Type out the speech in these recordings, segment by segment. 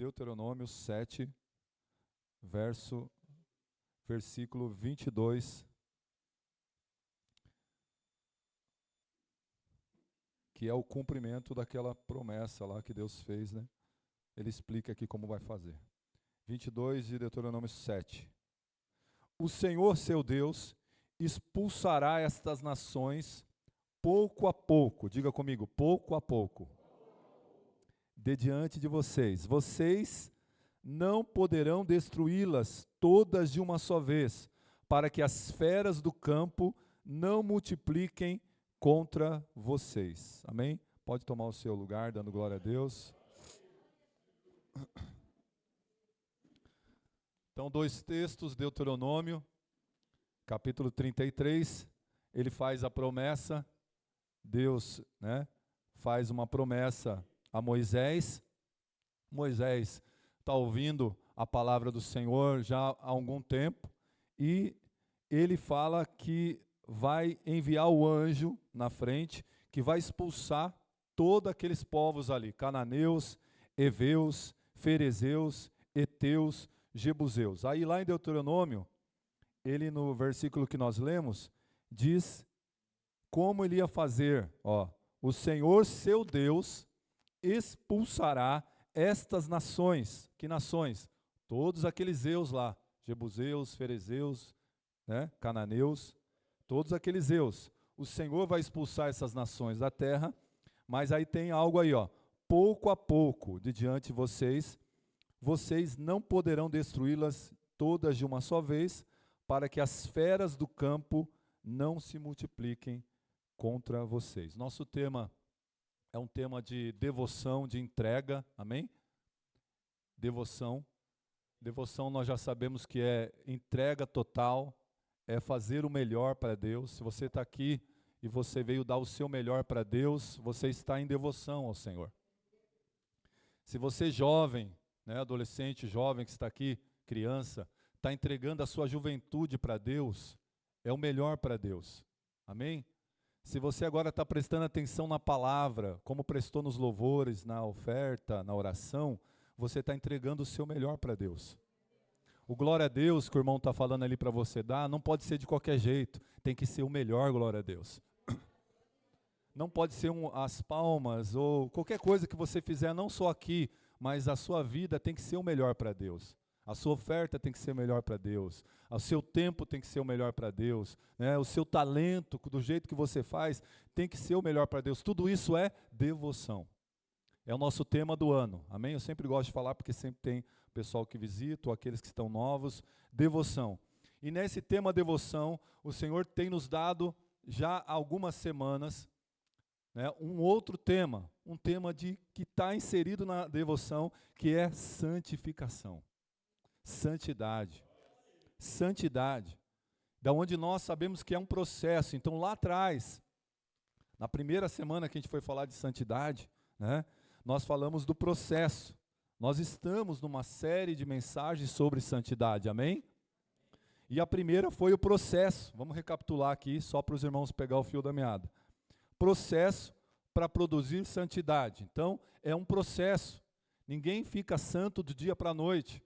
Deuteronômio 7, versículo 22, que é o cumprimento daquela promessa lá que Deus fez, né? Ele explica aqui como vai fazer. 22 de Deuteronômio 7. O Senhor, seu Deus, expulsará estas nações pouco a pouco. Diga comigo, pouco a pouco. De diante de vocês. Vocês não poderão destruí-las todas de uma só vez, para que as feras do campo não multipliquem contra vocês. Amém? Pode tomar o seu lugar, dando glória a Deus. Então, dois textos, Deuteronômio, capítulo 33, ele faz a promessa, Deus, né, faz uma promessa a Moisés. Moisés está ouvindo a palavra do Senhor já há algum tempo, e ele fala que vai enviar o anjo na frente, que vai expulsar todos aqueles povos ali, cananeus, heveus, ferezeus, heteus, jebuseus. Aí lá em Deuteronômio, ele no versículo que nós lemos, diz como ele ia fazer, ó, o Senhor seu Deus expulsará estas nações. Que nações? Todos aqueles zeus lá, jebuseus, ferezeus, né, cananeus, todos aqueles zeus. O Senhor vai expulsar essas nações da terra, mas aí tem algo aí, ó, pouco a pouco, de diante de vocês, vocês não poderão destruí-las todas de uma só vez, para que as feras do campo não se multipliquem contra vocês. Nosso tema é um tema de devoção, de entrega, amém? Devoção. Devoção nós já sabemos que é entrega total, é fazer o melhor para Deus. Se você está aqui e você veio dar o seu melhor para Deus, você está em devoção ao Senhor. Se você jovem, né, adolescente, jovem que está aqui, criança, está entregando a sua juventude para Deus, é o melhor para Deus. Amém? Se você agora está prestando atenção na palavra, como prestou nos louvores, na oferta, na oração, você está entregando o seu melhor para Deus. O glória a Deus que o irmão está falando ali para você dar, não pode ser de qualquer jeito, tem que ser o melhor, glória a Deus. Não pode ser as palmas ou qualquer coisa que você fizer, não só aqui, mas a sua vida tem que ser o melhor para Deus. A sua oferta tem que ser o melhor para Deus. O seu tempo tem que ser o melhor para Deus. Né? O seu talento, do jeito que você faz, tem que ser o melhor para Deus. Tudo isso é devoção. É o nosso tema do ano. Amém? Eu sempre gosto de falar porque sempre tem pessoal que visita ou aqueles que estão novos. Devoção. E nesse tema devoção, o Senhor tem nos dado já há algumas semanas, né, um outro tema, um tema que está inserido na devoção, que é santificação. Santidade. Santidade. Da onde nós sabemos que é um processo. Então lá atrás, na primeira semana que a gente foi falar de santidade, né, nós falamos do processo. Nós estamos numa série de mensagens sobre santidade, amém? E a primeira foi o processo. Vamos recapitular aqui, só para os irmãos pegar o fio da meada. Processo para produzir santidade. Então, é um processo. Ninguém fica santo do dia para a noite.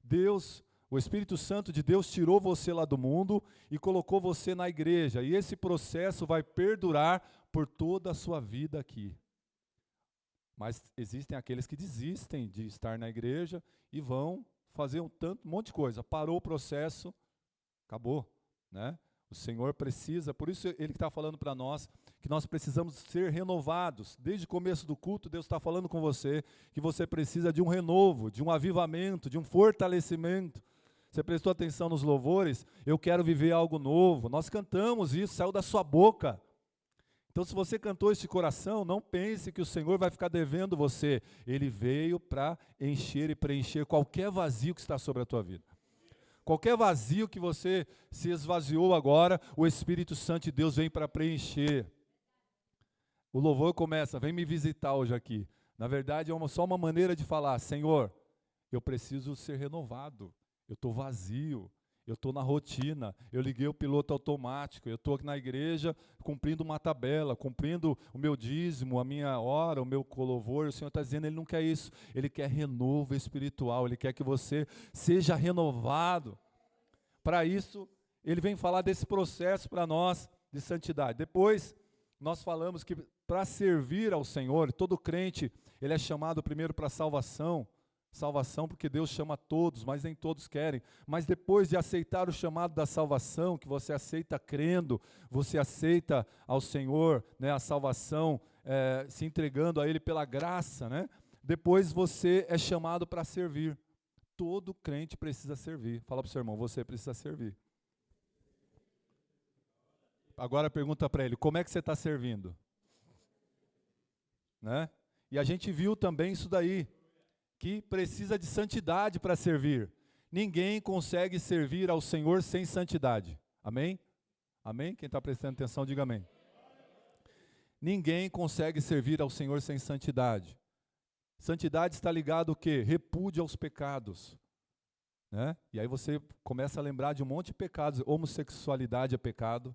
Deus, o Espírito Santo de Deus tirou você lá do mundo e colocou você na igreja. E esse processo vai perdurar por toda a sua vida aqui. Mas existem aqueles que desistem de estar na igreja e vão fazer um monte de coisa. Parou o processo, acabou, né? O Senhor precisa, por isso Ele está falando para nós, que nós precisamos ser renovados. Desde o começo do culto, Deus está falando com você, que você precisa de um renovo, de um avivamento, de um fortalecimento. Você prestou atenção nos louvores? Eu quero viver algo novo. Nós cantamos isso, saiu da sua boca. Então, se você cantou esse coração, não pense que o Senhor vai ficar devendo você. Ele veio para encher e preencher qualquer vazio que está sobre a tua vida. Qualquer vazio que você se esvaziou agora, o Espírito Santo de Deus vem para preencher. O louvor começa, vem me visitar hoje aqui. Na verdade, é só uma maneira de falar, Senhor, eu preciso ser renovado, eu estou vazio, Eu estou na rotina, eu liguei o piloto automático, eu estou aqui na igreja cumprindo uma tabela, cumprindo o meu dízimo, a minha hora, o meu louvor. O Senhor está dizendo, Ele não quer isso, Ele quer renovo espiritual, Ele quer que você seja renovado. Para isso, Ele vem falar desse processo para nós de santidade. Depois, nós falamos que para servir ao Senhor, todo crente, ele é chamado primeiro para salvação, porque Deus chama todos, mas nem todos querem. Mas depois de aceitar o chamado da salvação, que você aceita crendo, você aceita ao Senhor, né, a salvação, se entregando a Ele pela graça, né? Depois você é chamado para servir. Todo crente precisa servir. Fala para o seu irmão, você precisa servir. Agora pergunta para ele, como é que você está servindo? Né? E a gente viu também isso daí, que precisa de santidade para servir. Ninguém consegue servir ao Senhor sem santidade. Amém? Amém? Quem está prestando atenção, diga amém. Ninguém consegue servir ao Senhor sem santidade. Santidade está ligado ao quê? Repúdio aos pecados. Né? E aí você começa a lembrar de um monte de pecados. Homossexualidade é pecado.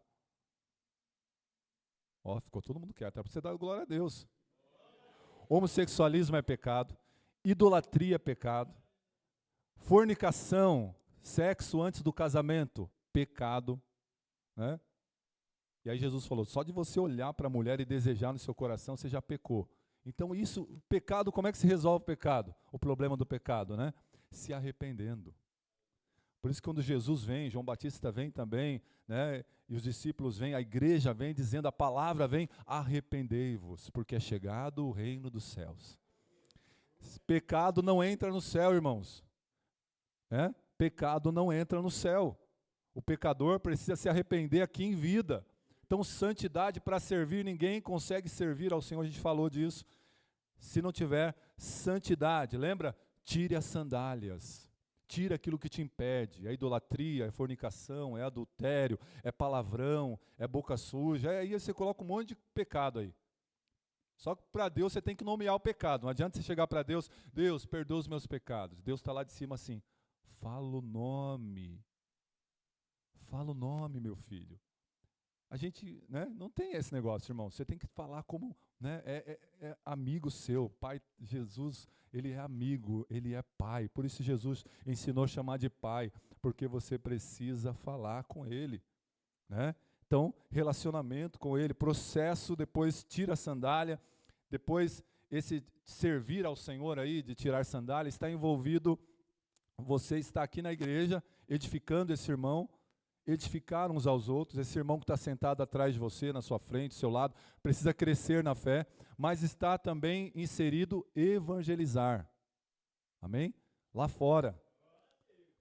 Ó, ficou todo mundo quieto, é para você dar glória a Deus. Homossexualismo é pecado. Idolatria é pecado. Fornicação, sexo antes do casamento, pecado. Né? E aí Jesus falou, só de você olhar para a mulher e desejar no seu coração, você já pecou. Então isso, pecado, como é que se resolve o pecado? O problema do pecado, né? Se arrependendo. Por isso que quando Jesus vem, João Batista vem também, né? E os discípulos vêm, a igreja vem dizendo, a palavra vem, arrependei-vos, porque é chegado o reino dos céus. Pecado não entra no céu, irmãos. Né? Pecado não entra no céu. O pecador precisa se arrepender aqui em vida. Então, santidade para servir, ninguém consegue servir ao Senhor, a gente falou disso, se não tiver santidade. Lembra? Tire as sandálias. Tira aquilo que te impede, é idolatria, é fornicação, é adultério, é palavrão, é boca suja, aí você coloca um monte de pecado aí. Só que para Deus você tem que nomear o pecado, não adianta você chegar para Deus, Deus, perdoa os meus pecados. Deus está lá de cima assim, fala o nome, meu filho. A gente, né, não tem esse negócio, irmão, você tem que falar como, né, é amigo seu. Pai, Jesus, Ele é amigo, Ele é pai, por isso Jesus ensinou a chamar de pai, porque você precisa falar com Ele, né? Então, relacionamento com Ele, processo, depois tira a sandália, depois esse servir ao Senhor aí, de tirar sandália, está envolvido, você está aqui na igreja, edificando esse irmão, edificar uns aos outros. Esse irmão que está sentado atrás de você, na sua frente, do seu lado, precisa crescer na fé, mas está também inserido evangelizar. Amém? Lá fora.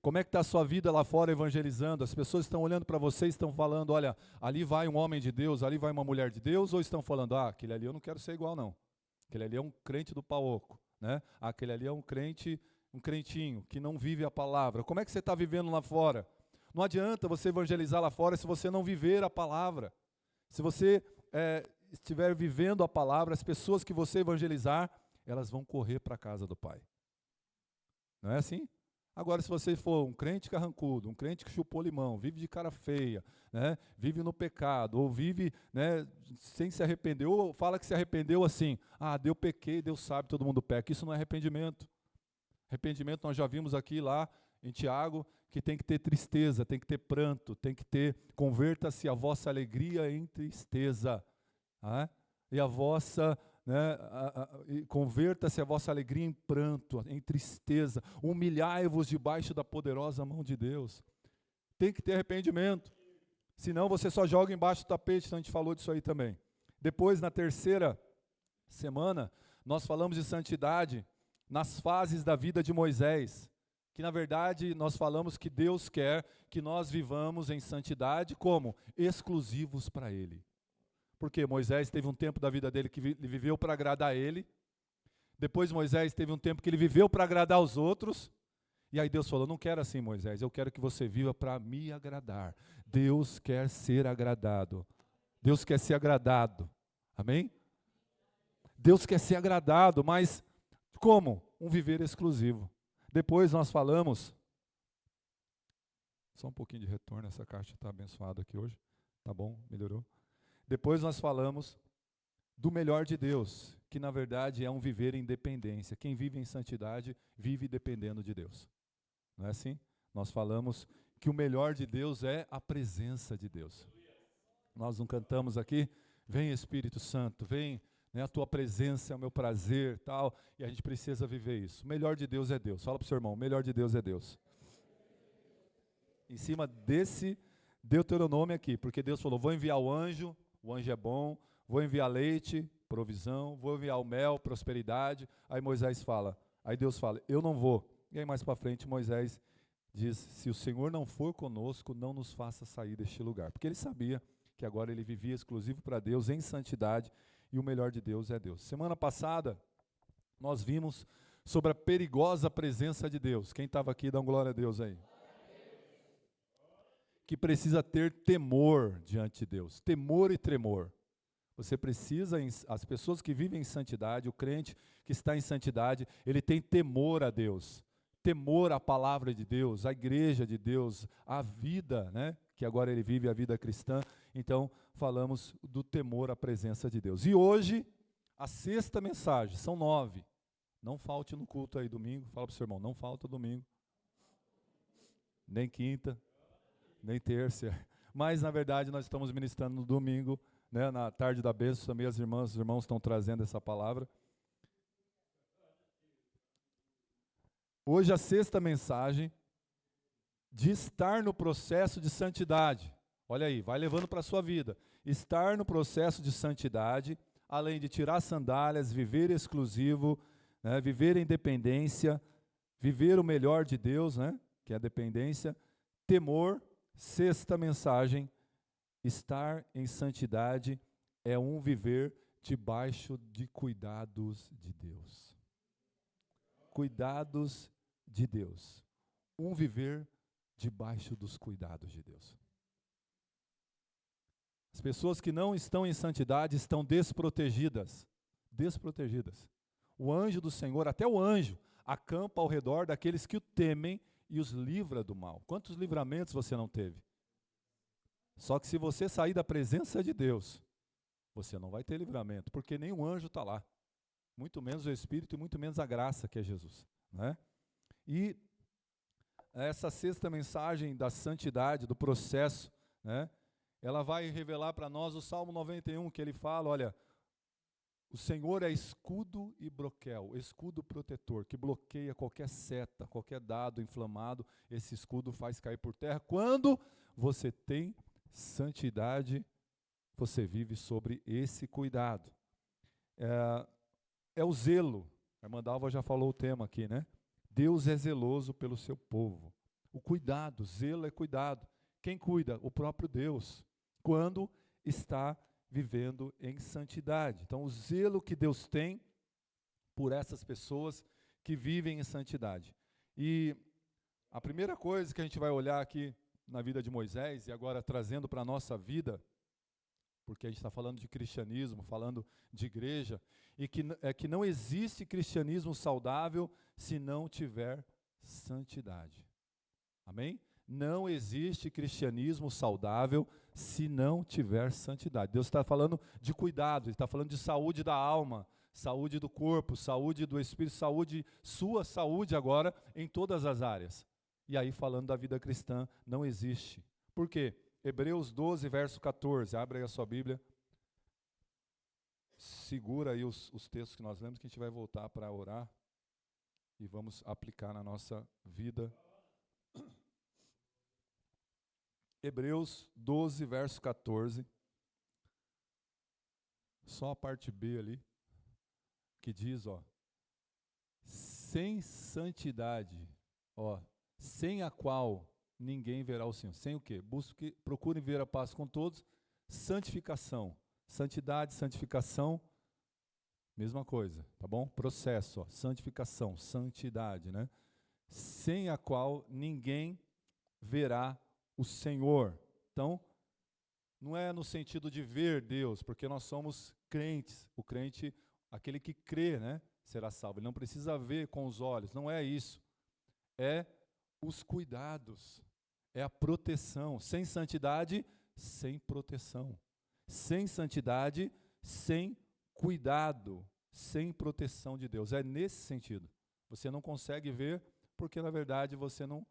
Como é que está a sua vida lá fora evangelizando? As pessoas estão olhando para você e estão falando, olha, ali vai um homem de Deus, ali vai uma mulher de Deus, ou estão falando, aquele ali eu não quero ser igual não. Aquele ali é um crente do pau oco, né? Aquele ali é um crentinho, que não vive a palavra. Como é que você está vivendo lá fora? Não adianta você evangelizar lá fora se você não viver a palavra. Se você estiver vivendo a palavra, as pessoas que você evangelizar, elas vão correr para a casa do Pai. Não é assim? Agora, se você for um crente carrancudo, um crente que chupou limão, vive de cara feia, né, vive no pecado, ou vive, né, sem se arrepender, ou fala que se arrependeu assim, eu pequei, Deus sabe, todo mundo peca. Isso não é arrependimento. Arrependimento nós já vimos aqui lá em Tiago, que tem que ter tristeza, tem que ter pranto, tem que ter, converta-se a vossa alegria em tristeza, e a vossa, né, converta-se a vossa alegria em pranto, em tristeza, humilhai-vos debaixo da poderosa mão de Deus. Tem que ter arrependimento, senão você só joga embaixo do tapete. Então a gente falou disso aí também. Depois, na terceira semana, nós falamos de santidade nas fases da vida de Moisés, que na verdade nós falamos que Deus quer que nós vivamos em santidade como? Exclusivos para Ele. Porque Moisés teve um tempo da vida dele que ele viveu para agradar a Ele, depois Moisés teve um tempo que ele viveu para agradar os outros, e aí Deus falou, não quero assim, Moisés, eu quero que você viva para me agradar. Deus quer ser agradado. Deus quer ser agradado. Amém? Deus quer ser agradado, mas como? Um viver exclusivo. Depois nós falamos Só um pouquinho de retorno, essa caixa está abençoada aqui hoje. Tá bom, melhorou. Depois nós falamos do melhor de Deus, que na verdade é um viver em dependência. Quem vive em santidade vive dependendo de Deus. Não é assim? Nós falamos que o melhor de Deus é a presença de Deus. Nós não cantamos aqui, vem Espírito Santo, vem, né, a tua presença é o meu prazer, tal, e a gente precisa viver isso. O melhor de Deus é Deus. Fala para o seu irmão, o melhor de Deus é Deus. Em cima desse Deuteronômio aqui, porque Deus falou, vou enviar o anjo é bom, vou enviar leite, provisão, vou enviar o mel, prosperidade. Aí Moisés fala, aí Deus fala, eu não vou. E aí mais para frente Moisés diz, se o Senhor não for conosco, não nos faça sair deste lugar. Porque ele sabia que agora ele vivia exclusivo para Deus, em santidade, e o melhor de Deus é Deus. Semana passada, nós vimos sobre a perigosa presença de Deus. Quem estava aqui, dá um glória a Deus aí. Que precisa ter temor diante de Deus, temor e tremor. Você precisa, as pessoas que vivem em santidade, o crente que está em santidade, ele tem temor a Deus, temor à palavra de Deus, à igreja de Deus, à vida, né? Que agora ele vive a vida cristã. Então, falamos do temor à presença de Deus. E hoje, a sexta mensagem, são 9. Não falte no culto aí domingo, fala para o seu irmão, não falta domingo, nem quinta, nem terça, mas na verdade nós estamos ministrando no domingo, né, na tarde da bênção, também as irmãs, os irmãos estão trazendo essa palavra. Hoje a sexta mensagem, de estar no processo de santidade. Olha aí, vai levando para a sua vida. Estar no processo de santidade, além de tirar sandálias, viver exclusivo, né, viver em dependência, viver o melhor de Deus, né, que é a dependência, temor. Sexta mensagem, estar em santidade é um viver debaixo de cuidados de Deus. Cuidados de Deus. Um viver debaixo dos cuidados de Deus. As pessoas que não estão em santidade estão desprotegidas. Desprotegidas. O anjo do Senhor, até o anjo, acampa ao redor daqueles que o temem e os livra do mal. Quantos livramentos você não teve? Só que se você sair da presença de Deus, você não vai ter livramento, porque nenhum anjo está lá. Muito menos o Espírito e muito menos a graça que é Jesus, né? E essa sexta mensagem da santidade, do processo, né? Ela vai revelar para nós o Salmo 91, que ele fala, olha, o Senhor é escudo e broquel, escudo protetor, que bloqueia qualquer seta, qualquer dado inflamado, esse escudo faz cair por terra. Quando você tem santidade, você vive sobre esse cuidado. É o zelo, a irmã Dalva já falou o tema aqui, né? Deus é zeloso pelo seu povo. O cuidado, zelo é cuidado. Quem cuida? O próprio Deus, quando está vivendo em santidade. Então, o zelo que Deus tem por essas pessoas que vivem em santidade. E a primeira coisa que a gente vai olhar aqui na vida de Moisés, e agora trazendo para a nossa vida, porque a gente está falando de cristianismo, falando de igreja, e que não existe cristianismo saudável se não tiver santidade. Amém? Não existe cristianismo saudável se não tiver santidade. Deus está falando de cuidado, Ele está falando de saúde da alma, saúde do corpo, saúde do espírito, saúde, sua saúde agora em todas as áreas. E aí falando da vida cristã, não existe. Por quê? Hebreus 12, verso 14, abre aí a sua Bíblia. Segura aí os textos que nós lemos, que a gente vai voltar para orar e vamos aplicar na nossa vida. Hebreus 12, verso 14, só a parte B ali, que diz, ó, sem santidade, ó, sem a qual ninguém verá o Senhor. Sem o quê? Procurem ver a paz com todos, santificação. Santidade, santificação, mesma coisa, tá bom? Processo, ó, santificação, santidade, né? Sem a qual ninguém verá o Senhor. Então, não é no sentido de ver Deus, porque nós somos crentes. O crente, aquele que crê, né, será salvo. Ele não precisa ver com os olhos, não é isso. É os cuidados, é a proteção. Sem santidade, sem proteção. Sem santidade, sem cuidado, sem proteção de Deus. É nesse sentido. Você não consegue ver porque, na verdade, você não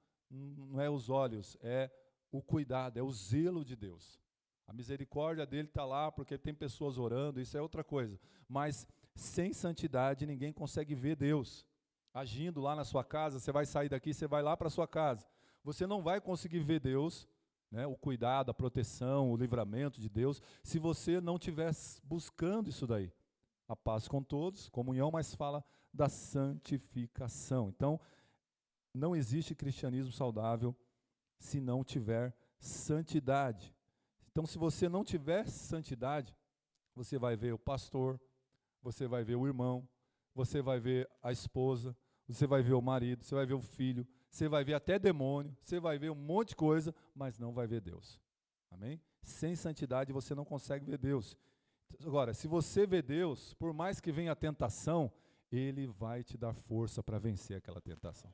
é os olhos, é o cuidado, é o zelo de Deus. A misericórdia dele está lá porque tem pessoas orando, isso é outra coisa. Mas sem santidade ninguém consegue ver Deus agindo lá na sua casa. Você vai sair daqui, você vai lá para a sua casa. Você não vai conseguir ver Deus, né, o cuidado, a proteção, o livramento de Deus, se você não estiver buscando isso daí. A paz com todos, comunhão, mas fala da santificação. Então, não existe cristianismo saudável se não tiver santidade. Então, se você não tiver santidade, você vai ver o pastor, você vai ver o irmão, você vai ver a esposa, você vai ver o marido, você vai ver o filho, você vai ver até demônio, você vai ver um monte de coisa, mas não vai ver Deus. Amém? Sem santidade você não consegue ver Deus. Agora, se você vê Deus, por mais que venha a tentação, Ele vai te dar força para vencer aquela tentação.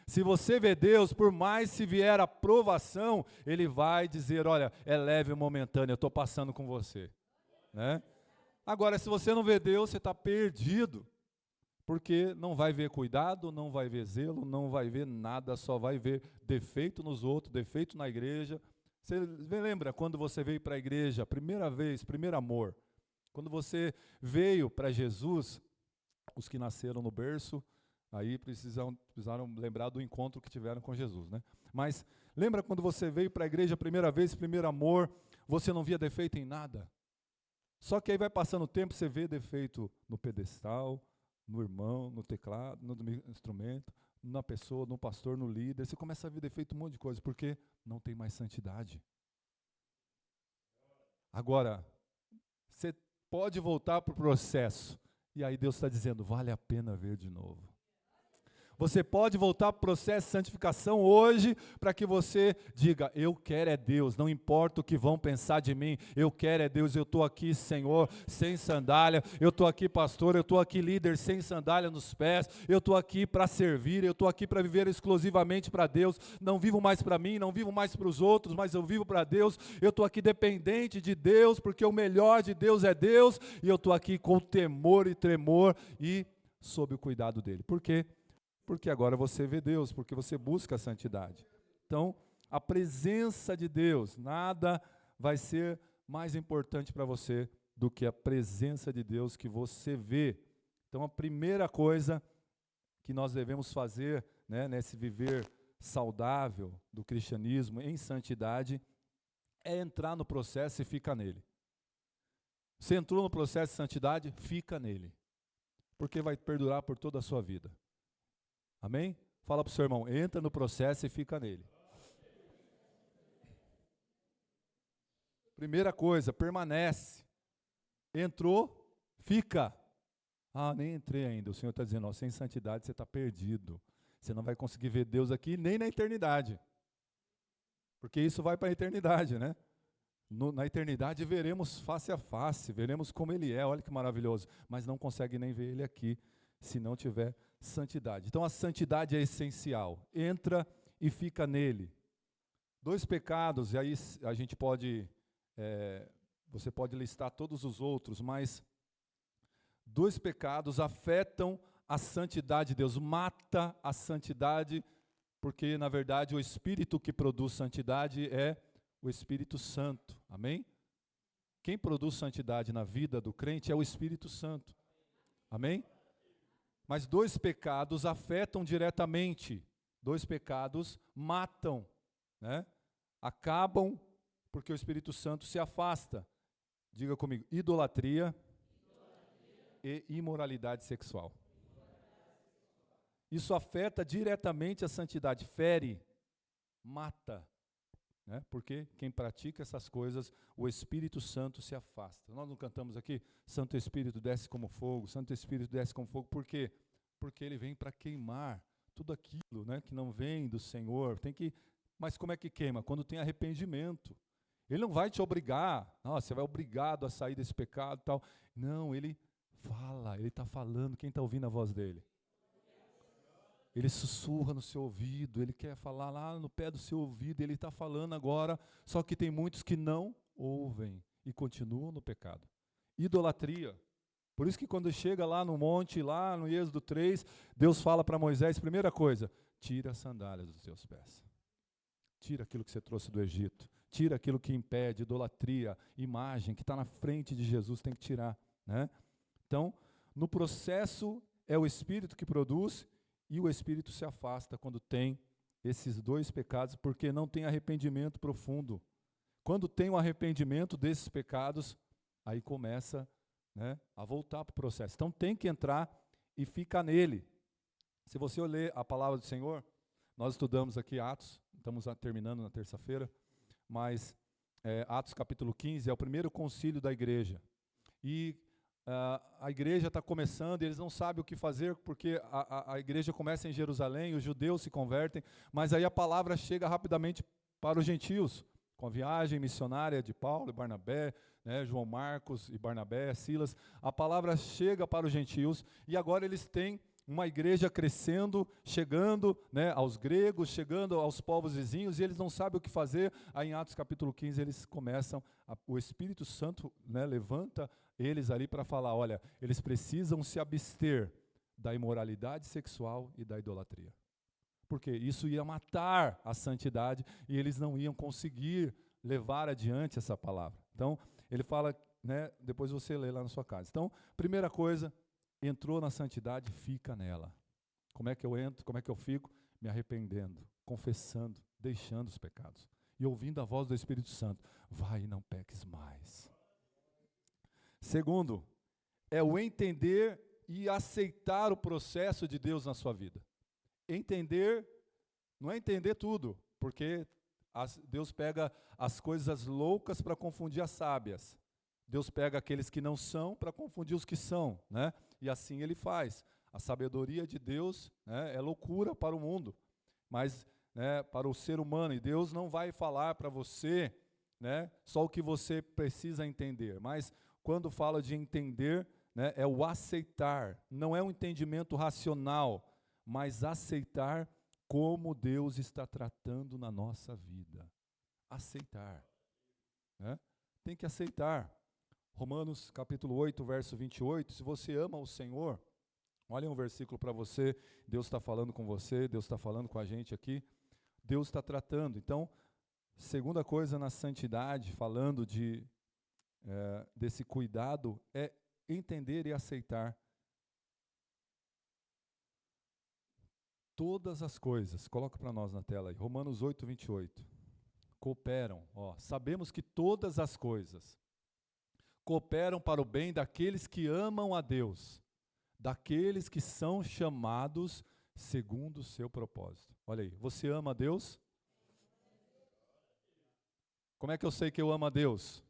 Se você vê Deus, por mais se vier a provação, Ele vai dizer, olha, é leve e momentâneo, eu estou passando com você. Né? Agora, se você não vê Deus, você está perdido. Porque não vai ver cuidado, não vai ver zelo, não vai ver nada, só vai ver defeito nos outros, defeito na igreja. Você lembra quando você veio para a igreja, primeira vez, primeiro amor? Quando você veio para Jesus, os que nasceram no berço, aí precisaram lembrar do encontro que tiveram com Jesus, né? Mas lembra quando você veio para a igreja, primeira vez, primeiro amor, você não via defeito em nada? Só que aí vai passando o tempo, você vê defeito no pedestal, no irmão, no teclado, no instrumento, na pessoa, no pastor, no líder. Você começa a ver defeito um monte de coisa, porque não tem mais santidade. Agora, você pode voltar para o processo, e aí Deus está dizendo, vale a pena ver de novo. Você pode voltar para o processo de santificação hoje, para que você diga, eu quero é Deus, não importa o que vão pensar de mim, eu quero é Deus, eu estou aqui, Senhor, sem sandália, eu estou aqui, pastor, eu estou aqui, líder, sem sandália nos pés, eu estou aqui para servir, eu estou aqui para viver exclusivamente para Deus, não vivo mais para mim, não vivo mais para os outros, mas eu vivo para Deus, eu estou aqui dependente de Deus, porque o melhor de Deus é Deus, e eu estou aqui com temor e tremor e sob o cuidado dEle. Por quê? Porque agora você vê Deus, porque você busca a santidade. Então, a presença de Deus, nada vai ser mais importante para você do que a presença de Deus que você vê. Então, a primeira coisa que nós devemos fazer, né, nesse viver saudável do cristianismo, em santidade, é entrar no processo e ficar nele. Você entrou no processo de santidade, fica nele, porque vai perdurar por toda a sua vida. Amém? Fala para o seu irmão, entra no processo e fica nele. Primeira coisa, permanece. Entrou, fica. Ah, nem entrei ainda. O Senhor está dizendo, ó, sem santidade você está perdido. Você não vai conseguir ver Deus aqui nem na eternidade. Porque isso vai para a eternidade, né? Na eternidade veremos face a face, veremos como Ele é, olha que maravilhoso. Mas não consegue nem ver Ele aqui, se não tiver santidade. Então a santidade é essencial. Entra e fica nele. 2 pecados, e aí a gente pode, você pode listar todos os outros, mas 2 pecados afetam a santidade de Deus, mata a santidade, porque na verdade o Espírito que produz santidade é o Espírito Santo. Amém? Quem produz santidade na vida do crente é o Espírito Santo. Amém? Mas 2 pecados afetam diretamente, 2 pecados matam, né? Acabam porque o Espírito Santo se afasta. Diga comigo, idolatria e imoralidade sexual. Isso afeta diretamente a santidade, fere, mata, né? Porque quem pratica essas coisas, o Espírito Santo se afasta. Nós não cantamos aqui, Santo Espírito desce como fogo, Santo Espírito desce como fogo, por quê? Porque ele vem para queimar tudo aquilo, né, que não vem do Senhor. Mas como é que queima? Quando tem arrependimento. Ele não vai te obrigar, você vai obrigado a sair desse pecado e tal. Não, ele fala, ele está falando, quem está ouvindo a voz dele? Ele sussurra no seu ouvido, ele quer falar lá no pé do seu ouvido, ele está falando agora, só que tem muitos que não ouvem e continuam no pecado. Idolatria. Por isso que quando chega lá no monte, lá no Êxodo 3, Deus fala para Moisés, primeira coisa, tira as sandálias dos teus pés. Tira aquilo que você trouxe do Egito. Tira aquilo que impede, idolatria, imagem, que está na frente de Jesus, tem que tirar, né? Então, no processo, é o Espírito que produz, e o Espírito se afasta quando tem esses dois pecados, porque não tem arrependimento profundo. Quando tem o arrependimento desses pecados, aí começa, né, a voltar para o processo. Então tem que entrar e ficar nele. Se você ler a palavra do Senhor, nós estudamos aqui Atos, estamos terminando na terça-feira, mas Atos capítulo 15 é o primeiro concílio da igreja. E a igreja está começando e eles não sabem o que fazer, porque a igreja começa em Jerusalém, os judeus se convertem, mas aí a palavra chega rapidamente para os gentios, com a viagem missionária de Paulo e Barnabé, né, João Marcos e Barnabé, Silas, a palavra chega para os gentios e agora eles têm uma igreja crescendo, chegando, né, aos gregos, chegando aos povos vizinhos, e eles não sabem o que fazer. Aí em Atos capítulo 15 eles começam, o Espírito Santo, né, levanta eles ali para falar, olha, eles precisam se abster da imoralidade sexual e da idolatria. Porque isso ia matar a santidade e eles não iam conseguir levar adiante essa palavra. Então, ele fala, né, depois você lê lá na sua casa. Então, primeira coisa, entrou na santidade, fica nela. Como é que eu entro, como é que eu fico? Me arrependendo, confessando, deixando os pecados. E ouvindo a voz do Espírito Santo, vai e não peques mais. Segundo, é o entender e aceitar o processo de Deus na sua vida. Entender, não é entender tudo, porque Deus pega as coisas loucas para confundir as sábias. Deus pega aqueles que não são para confundir os que são, né? E assim ele faz. A sabedoria de Deus, né, é loucura para o mundo, mas, né, para o ser humano. E Deus não vai falar para você, né, só o que você precisa entender. Mas quando fala de entender, né, é o aceitar. Não é um entendimento racional, mas aceitar como Deus está tratando na nossa vida. Aceitar, né? Tem que aceitar. Romanos capítulo 8, verso 28, se você ama o Senhor, olha um versículo para você, Deus está falando com você, Deus está falando com a gente aqui, Deus está tratando. Então, segunda coisa na santidade, falando desse cuidado, é entender e aceitar todas as coisas. Coloca para nós na tela aí, Romanos 8, 28. Cooperam, sabemos que todas as coisas cooperam para o bem daqueles que amam a Deus, daqueles que são chamados segundo o seu propósito. Olha aí, você ama a Deus? Como é que eu sei que eu amo a Deus?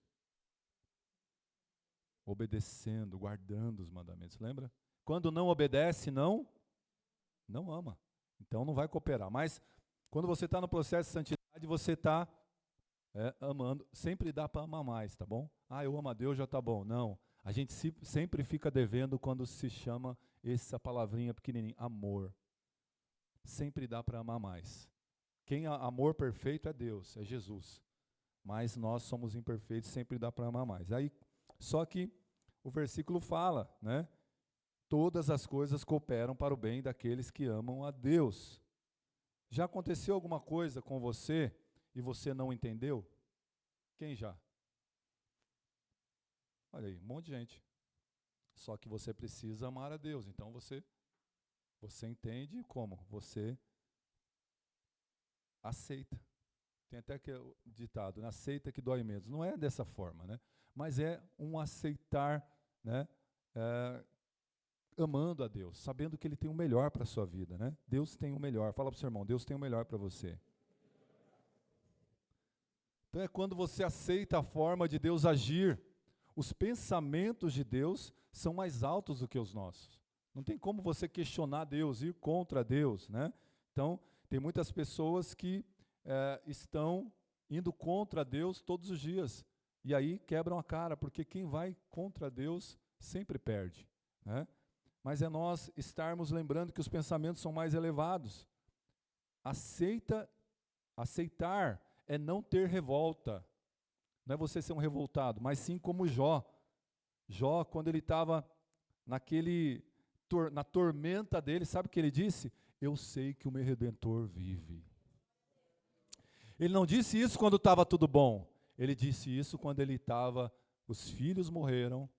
Obedecendo, guardando os mandamentos, lembra? Quando não obedece, não ama. Então não vai cooperar. Mas quando você está no processo de santidade, você está amando. Sempre dá para amar mais, tá bom? Eu amo a Deus, já tá bom. Não, a gente sempre fica devendo quando se chama essa palavrinha pequenininha, amor. Sempre dá para amar mais. Quem amor perfeito é Deus, é Jesus. Mas nós somos imperfeitos, sempre dá para amar mais. Aí, só que o versículo fala, né? Todas as coisas cooperam para o bem daqueles que amam a Deus. Já aconteceu alguma coisa com você e você não entendeu? Quem já? Olha aí, um monte de gente. Só que você precisa amar a Deus. Então você entende como? Você aceita. Tem até que ditado, né? Aceita que dói menos. Não é dessa forma, né? Mas é um aceitar, né? Amando a Deus, sabendo que Ele tem o melhor para a sua vida, né? Deus tem o melhor. Fala para o seu irmão, Deus tem o melhor para você. Então é quando você aceita a forma de Deus agir. Os pensamentos de Deus são mais altos do que os nossos. Não tem como você questionar Deus, ir contra Deus, né? Então, tem muitas pessoas que estão indo contra Deus todos os dias. E aí quebram a cara, porque quem vai contra Deus sempre perde, né? mas é nós estarmos lembrando que os pensamentos são mais elevados. Aceitar é não ter revolta. Não é você ser um revoltado, mas sim como Jó. Jó, quando ele estava na tormenta dele, sabe o que ele disse? Eu sei que o meu Redentor vive. Ele não disse isso quando estava tudo bom. Ele disse isso quando os filhos morreram,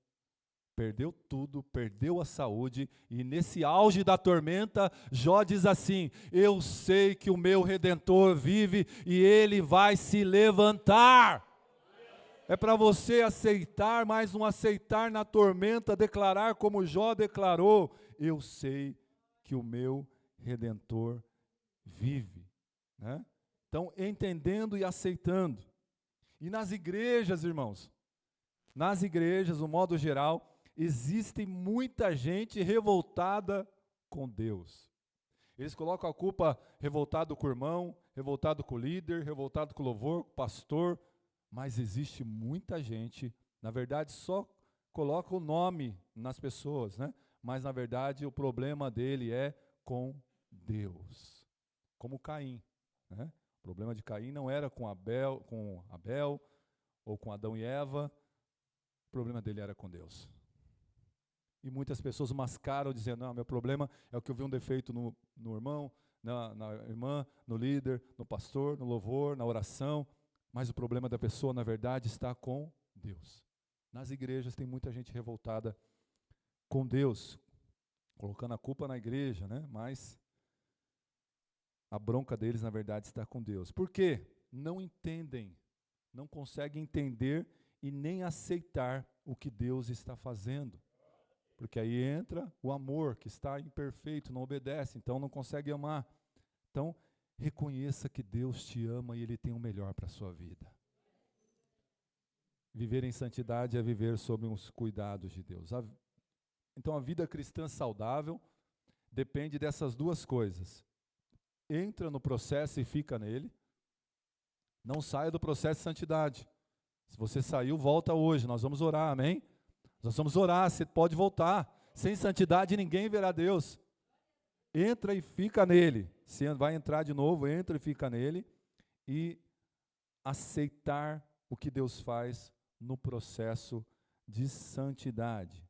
perdeu tudo, perdeu a saúde, e nesse auge da tormenta, Jó diz assim: eu sei que o meu Redentor vive e ele vai se levantar. É para você aceitar, mas não aceitar na tormenta, declarar como Jó declarou: eu sei que o meu Redentor vive. Né? Então, entendendo e aceitando. E nas igrejas, irmãos, no modo geral, existe muita gente revoltada com Deus. Eles colocam a culpa revoltado com o irmão, revoltado com o líder, revoltado com o louvor, com o pastor, mas existe muita gente, na verdade só coloca o nome nas pessoas, né? Mas na verdade o problema dele é com Deus, como Caim, né? O problema de Caim não era com Abel ou com Adão e Eva, o problema dele era com Deus. E muitas pessoas mascaram dizendo: não, meu problema é o que eu vi um defeito no irmão, na irmã, no líder, no pastor, no louvor, na oração. Mas o problema da pessoa, na verdade, está com Deus. Nas igrejas tem muita gente revoltada com Deus, colocando a culpa na igreja, né? Mas a bronca deles, na verdade, está com Deus. Por quê? Não entendem, não conseguem entender e nem aceitar o que Deus está fazendo. Porque aí entra o amor, que está imperfeito, não obedece, então não consegue amar. Então, reconheça que Deus te ama e Ele tem o melhor para a sua vida. Viver em santidade é viver sob os cuidados de Deus. Então, a vida cristã saudável depende dessas duas coisas. Entra no processo e fica nele. Não saia do processo de santidade. Se você saiu, volta hoje. Nós vamos orar, amém? Nós vamos orar, você pode voltar. Sem santidade ninguém verá Deus. Entra e fica nele. Se vai entrar de novo, entra e fica nele. E aceitar o que Deus faz no processo de santidade.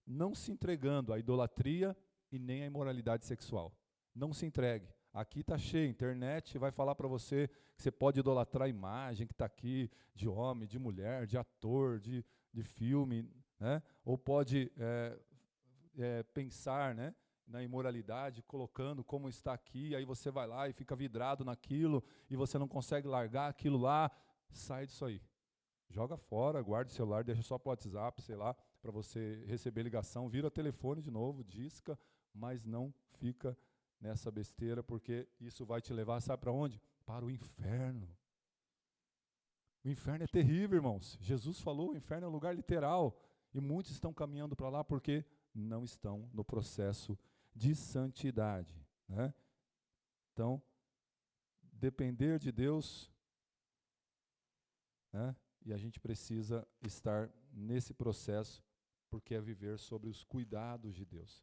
Não se entregando à idolatria e nem à imoralidade sexual. Não se entregue. Aqui está cheio, a internet vai falar para você que você pode idolatrar a imagem que está aqui, de homem, de mulher, de ator, de filme, né? Ou pode pensar, né, na imoralidade, colocando como está aqui, aí você vai lá e fica vidrado naquilo, e você não consegue largar aquilo lá. Sai disso aí. Joga fora, guarda o celular, deixa só para o WhatsApp, sei lá, para você receber ligação, vira telefone de novo, disca, mas não fica nessa besteira, porque isso vai te levar, sabe para onde? Para o inferno. O inferno é terrível, irmãos. Jesus falou, o inferno é um lugar literal, e muitos estão caminhando para lá porque não estão no processo de santidade, né? Então, depender de Deus, né? E a gente precisa estar nesse processo, porque é viver sobre os cuidados de Deus.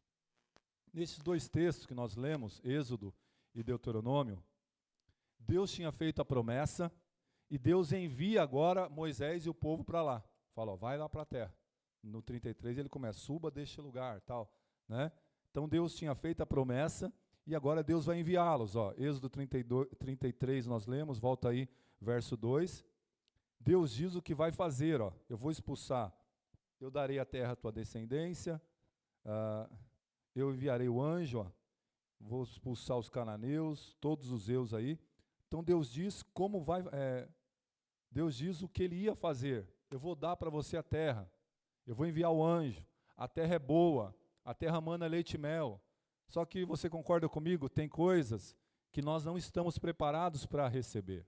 Nesses dois textos que nós lemos, Êxodo e Deuteronômio, Deus tinha feito a promessa e Deus envia agora Moisés e o povo para lá. Fala, ó, vai lá para a terra. No 33 ele começa, suba deste lugar, tal, né? Então Deus tinha feito a promessa e agora Deus vai enviá-los. Ó, Êxodo 33 nós lemos, volta aí, verso 2. Deus diz o que vai fazer, ó, eu vou expulsar, eu darei a terra à tua descendência, eu enviarei o anjo, ó, vou expulsar os cananeus, todos os eus aí. Então Deus diz como vai, Deus diz o que ele ia fazer. Eu vou dar para você a terra, eu vou enviar o anjo, a terra é boa, a terra mana leite e mel. Só que você concorda comigo, tem coisas que nós não estamos preparados para receber.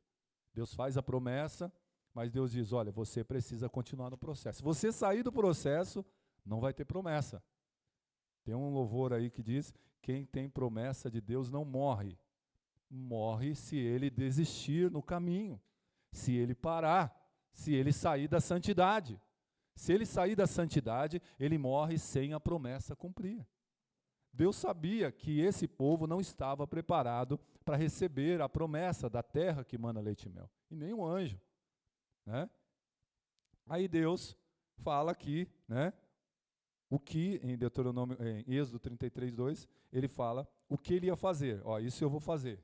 Deus faz a promessa, mas Deus diz, olha, você precisa continuar no processo. Se você sair do processo, não vai ter promessa. Tem um louvor aí que diz, quem tem promessa de Deus não morre. Morre se ele desistir no caminho, se ele parar, se ele sair da santidade. Se ele sair da santidade, ele morre sem a promessa cumprir. Deus sabia que esse povo não estava preparado para receber a promessa da terra que mana leite e mel, e nem um anjo, né? Aí Deus fala aqui, né? O que em Deuteronômio, em Êxodo 33:2, ele fala o que ele ia fazer. Ó, isso eu vou fazer.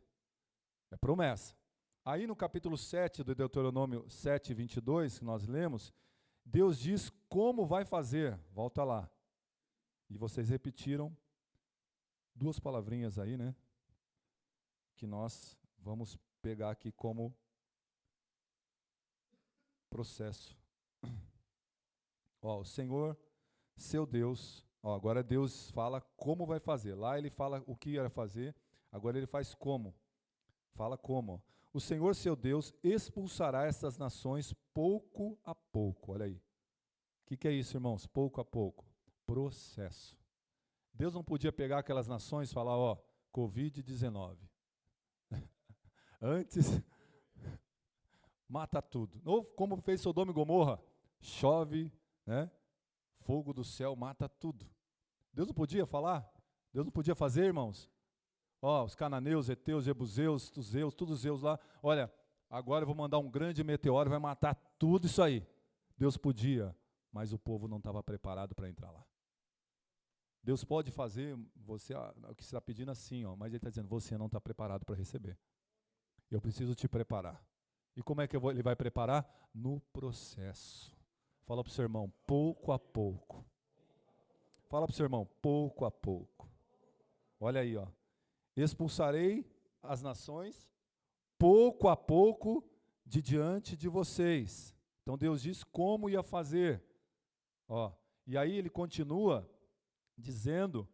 É promessa. Aí no capítulo 7 do Deuteronômio 7:22, que nós lemos, Deus diz como vai fazer. Volta lá. E vocês repetiram duas palavrinhas aí, né? Que nós vamos pegar aqui como processo. Ó, o Senhor, seu Deus, ó, agora Deus fala como vai fazer. Lá ele fala o que ia fazer, agora ele faz como. Fala como. Ó. O Senhor, seu Deus, expulsará essas nações pouco a pouco. Olha aí. O que é isso, irmãos? Pouco a pouco. Processo. Deus não podia pegar aquelas nações e falar, ó, Covid-19. Antes, mata tudo. Ou como fez Sodoma e Gomorra, chove, né? Fogo do céu mata tudo. Deus não podia falar? Deus não podia fazer, irmãos? Ó, os cananeus, heteus, jebuseus, tuzeus, todos os zeus lá. Olha, agora eu vou mandar um grande meteoro, vai matar tudo isso aí. Deus podia, mas o povo não estava preparado para entrar lá. Deus pode fazer você o que você está pedindo assim, ó, mas Ele está dizendo, você não está preparado para receber. Eu preciso te preparar. E como é que Ele vai preparar? No processo. Fala para o seu irmão, pouco a pouco. Fala para o seu irmão, pouco a pouco. Olha aí, ó. Expulsarei as nações pouco a pouco de diante de vocês. Então Deus diz como ia fazer. Ó, e aí ele continua dizendo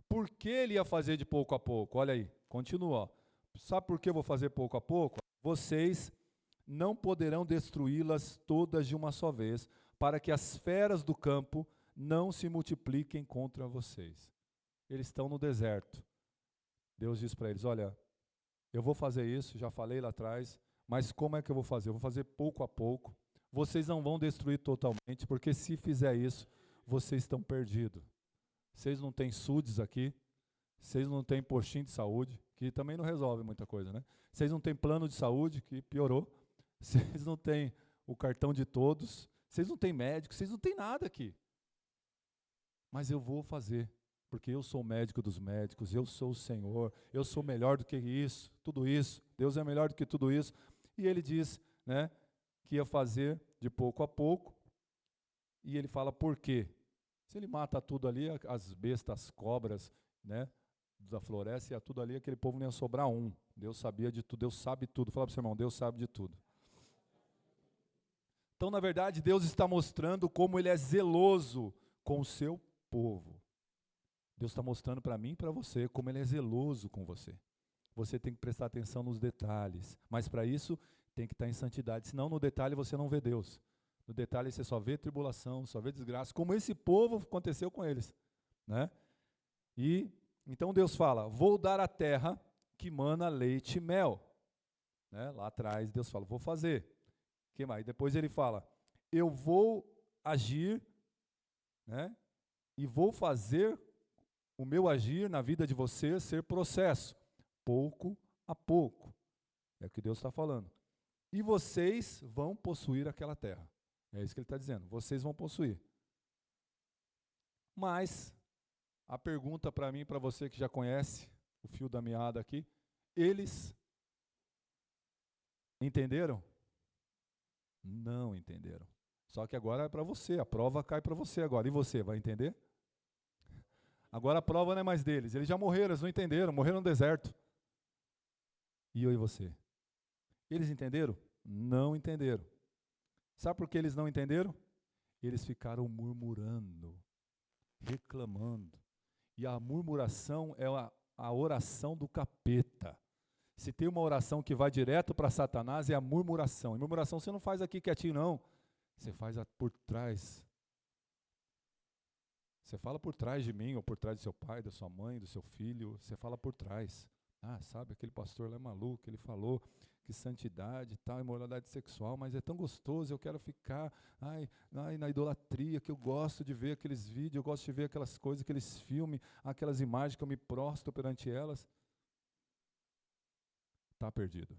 por que ele ia fazer de pouco a pouco. Olha aí, continua. Ó. Sabe por que eu vou fazer pouco a pouco? Vocês não poderão destruí-las todas de uma só vez, para que as feras do campo não se multipliquem contra vocês. Eles estão no deserto. Deus diz para eles, olha, eu vou fazer isso, já falei lá atrás, mas como é que eu vou fazer? Eu vou fazer pouco a pouco. Vocês não vão destruir totalmente, porque se fizer isso, vocês estão perdidos. Vocês não têm SUDES aqui, vocês não têm postinho de saúde, que também não resolve muita coisa, né? Vocês não têm plano de saúde, que piorou. Vocês não têm o cartão de todos, vocês não têm médico, vocês não têm nada aqui. Mas eu vou fazer, porque eu sou o médico dos médicos, eu sou o Senhor, eu sou melhor do que isso, tudo isso, Deus é melhor do que tudo isso. E ele diz, né, que ia fazer de pouco a pouco, e ele fala por quê? Se ele mata tudo ali, as bestas, as cobras, né, da floresta, ia tudo ali, aquele povo não ia sobrar um. Deus sabia de tudo, Deus sabe tudo. Fala para o seu irmão, Deus sabe de tudo. Então, na verdade, Deus está mostrando como Ele é zeloso com o seu povo. Deus está mostrando para mim e para você como Ele é zeloso com você. Você tem que prestar atenção nos detalhes, mas para isso tem que estar em santidade, senão no detalhe você não vê Deus. No detalhe você só vê tribulação, só vê desgraça, como esse povo aconteceu com eles, né? E então Deus fala, vou dar a terra que mana leite e mel, né? Lá atrás Deus fala, vou fazer. Que mais? Depois ele fala, eu vou agir, né? E vou fazer o meu agir na vida de vocês ser processo, pouco a pouco. É o que Deus está falando. E vocês vão possuir aquela terra. É isso que ele está dizendo. Vocês vão possuir. Mas, a pergunta para mim e para você que já conhece o fio da meada aqui, eles entenderam? Não entenderam. Só que agora é para você, a prova cai para você agora. E você, vai entender? Agora a prova não é mais deles. Eles já morreram, eles não entenderam, morreram no deserto. E eu e você? Eles entenderam? Não entenderam. Sabe por que eles não entenderam? Eles ficaram murmurando, reclamando. E a murmuração é a oração do capeta. Se tem uma oração que vai direto para Satanás, é a murmuração. E murmuração você não faz aqui quietinho, não. Você faz por trás. Você fala por trás de mim, ou por trás do seu pai, da sua mãe, do seu filho. Você fala por trás. Ah, sabe, aquele pastor lá é maluco, ele falou que santidade e tal, imoralidade sexual, mas é tão gostoso, eu quero ficar, na idolatria, que eu gosto de ver aqueles vídeos, eu gosto de ver aquelas coisas, aqueles filmes, aquelas imagens que eu me prostro perante elas. Está perdido.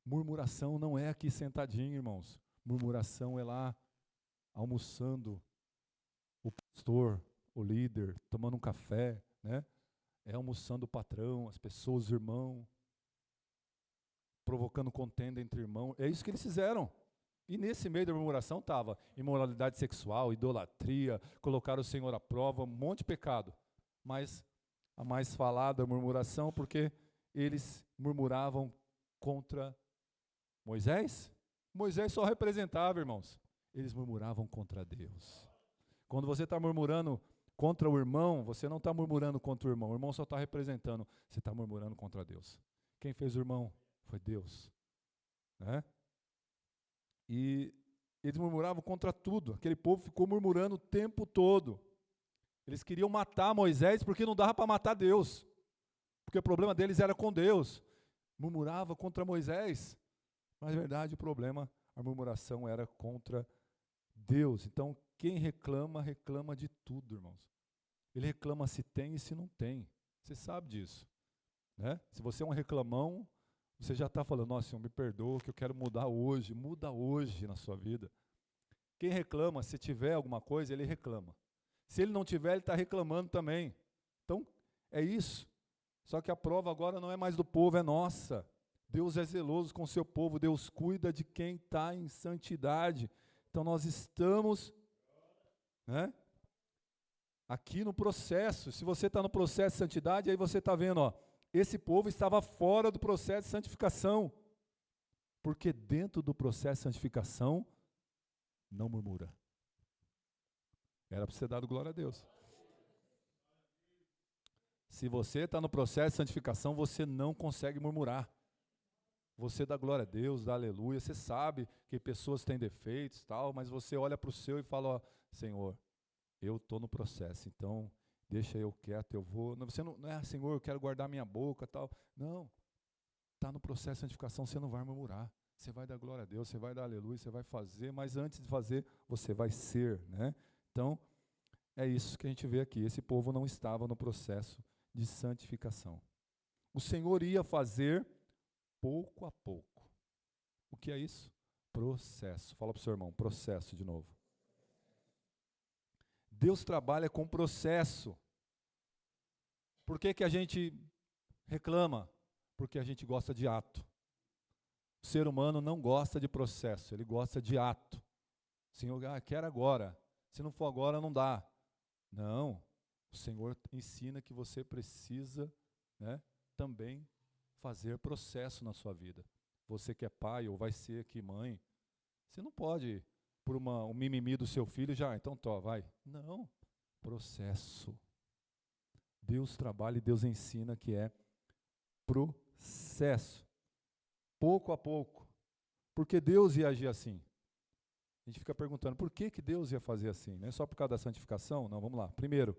Murmuração não é aqui sentadinho, irmãos. Murmuração é lá, almoçando, o pastor, o líder, tomando um café, né? É almoçando o patrão, as pessoas, o irmão, provocando contenda entre irmãos. É isso que eles fizeram. E nesse meio da murmuração estava imoralidade sexual, idolatria, colocar o Senhor à prova, um monte de pecado. Mas a mais falada murmuração, porque eles murmuravam contra Moisés. Moisés só representava, irmãos. Eles murmuravam contra Deus. Quando você está murmurando contra o irmão, você não está murmurando contra o irmão só está representando, você está murmurando contra Deus. Quem fez o irmão? Foi Deus. Né? E eles murmuravam contra tudo, aquele povo ficou murmurando o tempo todo. Eles queriam matar Moisés porque não dava para matar Deus, porque o problema deles era com Deus. Murmurava contra Moisés, mas na verdade o problema, a murmuração era contra Deus. Então quem reclama, reclama de tudo, irmãos. Ele reclama se tem e se não tem. Você sabe disso. Né? Se você é um reclamão, você já está falando, nossa, Senhor, me perdoa, que eu quero mudar hoje. Muda hoje na sua vida. Quem reclama, se tiver alguma coisa, ele reclama. Se ele não tiver, ele está reclamando também. Então, é isso. Só que a prova agora não é mais do povo, é nossa. Deus é zeloso com o seu povo, Deus cuida de quem está em santidade. Então, nós estamos, né, aqui no processo. Se você está no processo de santidade, aí você está vendo, ó, esse povo estava fora do processo de santificação, porque dentro do processo de santificação, não murmura. Era para você dar glória a Deus. Se você está no processo de santificação, você não consegue murmurar. Você dá glória a Deus, dá aleluia, você sabe que pessoas têm defeitos e tal, mas você olha para o seu e fala, ó, Senhor, eu estou no processo, então deixa eu quieto, eu vou. Você não é, Senhor, eu quero guardar minha boca tal. Não, está no processo de santificação, você não vai murmurar. Você vai dar glória a Deus, você vai dar aleluia, você vai fazer, mas antes de fazer, você vai ser, né? Então, é isso que a gente vê aqui. Esse povo não estava no processo de santificação. O Senhor ia fazer pouco a pouco. O que é isso? Processo. Fala para o seu irmão, processo de novo. Deus trabalha com processo. Por que que a gente reclama? Porque a gente gosta de ato. O ser humano não gosta de processo, ele gosta de ato. Senhor, quero agora. Se não for agora, não dá. Não. O Senhor ensina que você precisa, né, também fazer processo na sua vida. Você que é pai ou vai ser aqui mãe, você não pode, por um mimimi do seu filho, já, então vai. Não. Processo. Deus trabalha e Deus ensina que é processo. Pouco a pouco. Porque Deus ia agir assim. A gente fica perguntando, por que Deus ia fazer assim? Não é só por causa da santificação? Não, vamos lá. Primeiro,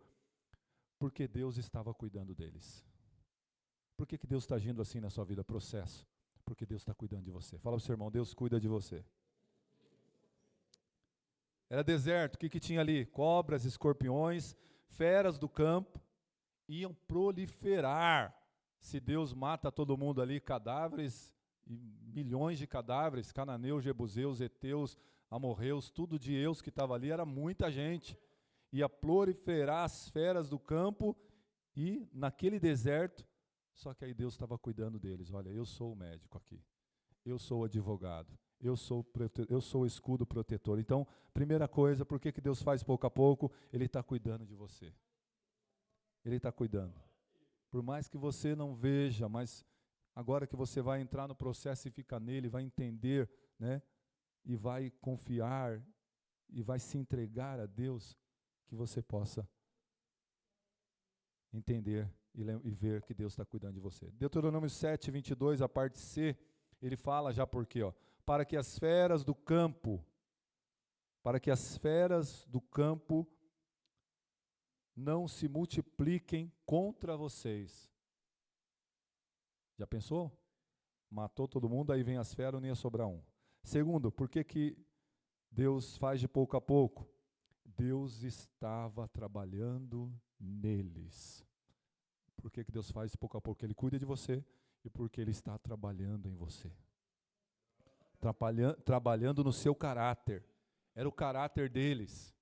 porque Deus estava cuidando deles. Por que Deus está agindo assim na sua vida? Processo. Porque Deus está cuidando de você. Fala para o seu irmão, Deus cuida de você. Era deserto, o que tinha ali? Cobras, escorpiões, feras do campo, iam proliferar. Se Deus mata todo mundo ali, cadáveres, e milhões de cadáveres, cananeus, jebuseus, heteus, amorreus, tudo de Eus que estava ali, era muita gente. Ia proliferar as feras do campo e naquele deserto, só que aí Deus estava cuidando deles. Olha, eu sou o médico aqui, eu sou o advogado, eu sou o escudo protetor. Então, primeira coisa, por que Deus faz pouco a pouco? Ele está cuidando de você. Ele está cuidando. Por mais que você não veja, mas agora que você vai entrar no processo e fica nele, vai entender, né? E vai confiar, e vai se entregar a Deus, que você possa entender e ver que Deus está cuidando de você. Deuteronômio 7, 22, a parte C, ele fala já por quê? Para que as feras do campo não se multipliquem contra vocês. Já pensou? Matou todo mundo, aí vem as feras, não ia sobrar um. Segundo, por que Deus faz de pouco a pouco? Deus estava trabalhando neles. Por que Deus faz de pouco a pouco? Ele cuida de você e porque Ele está trabalhando em você. Trabalhando no seu caráter. Era o caráter deles.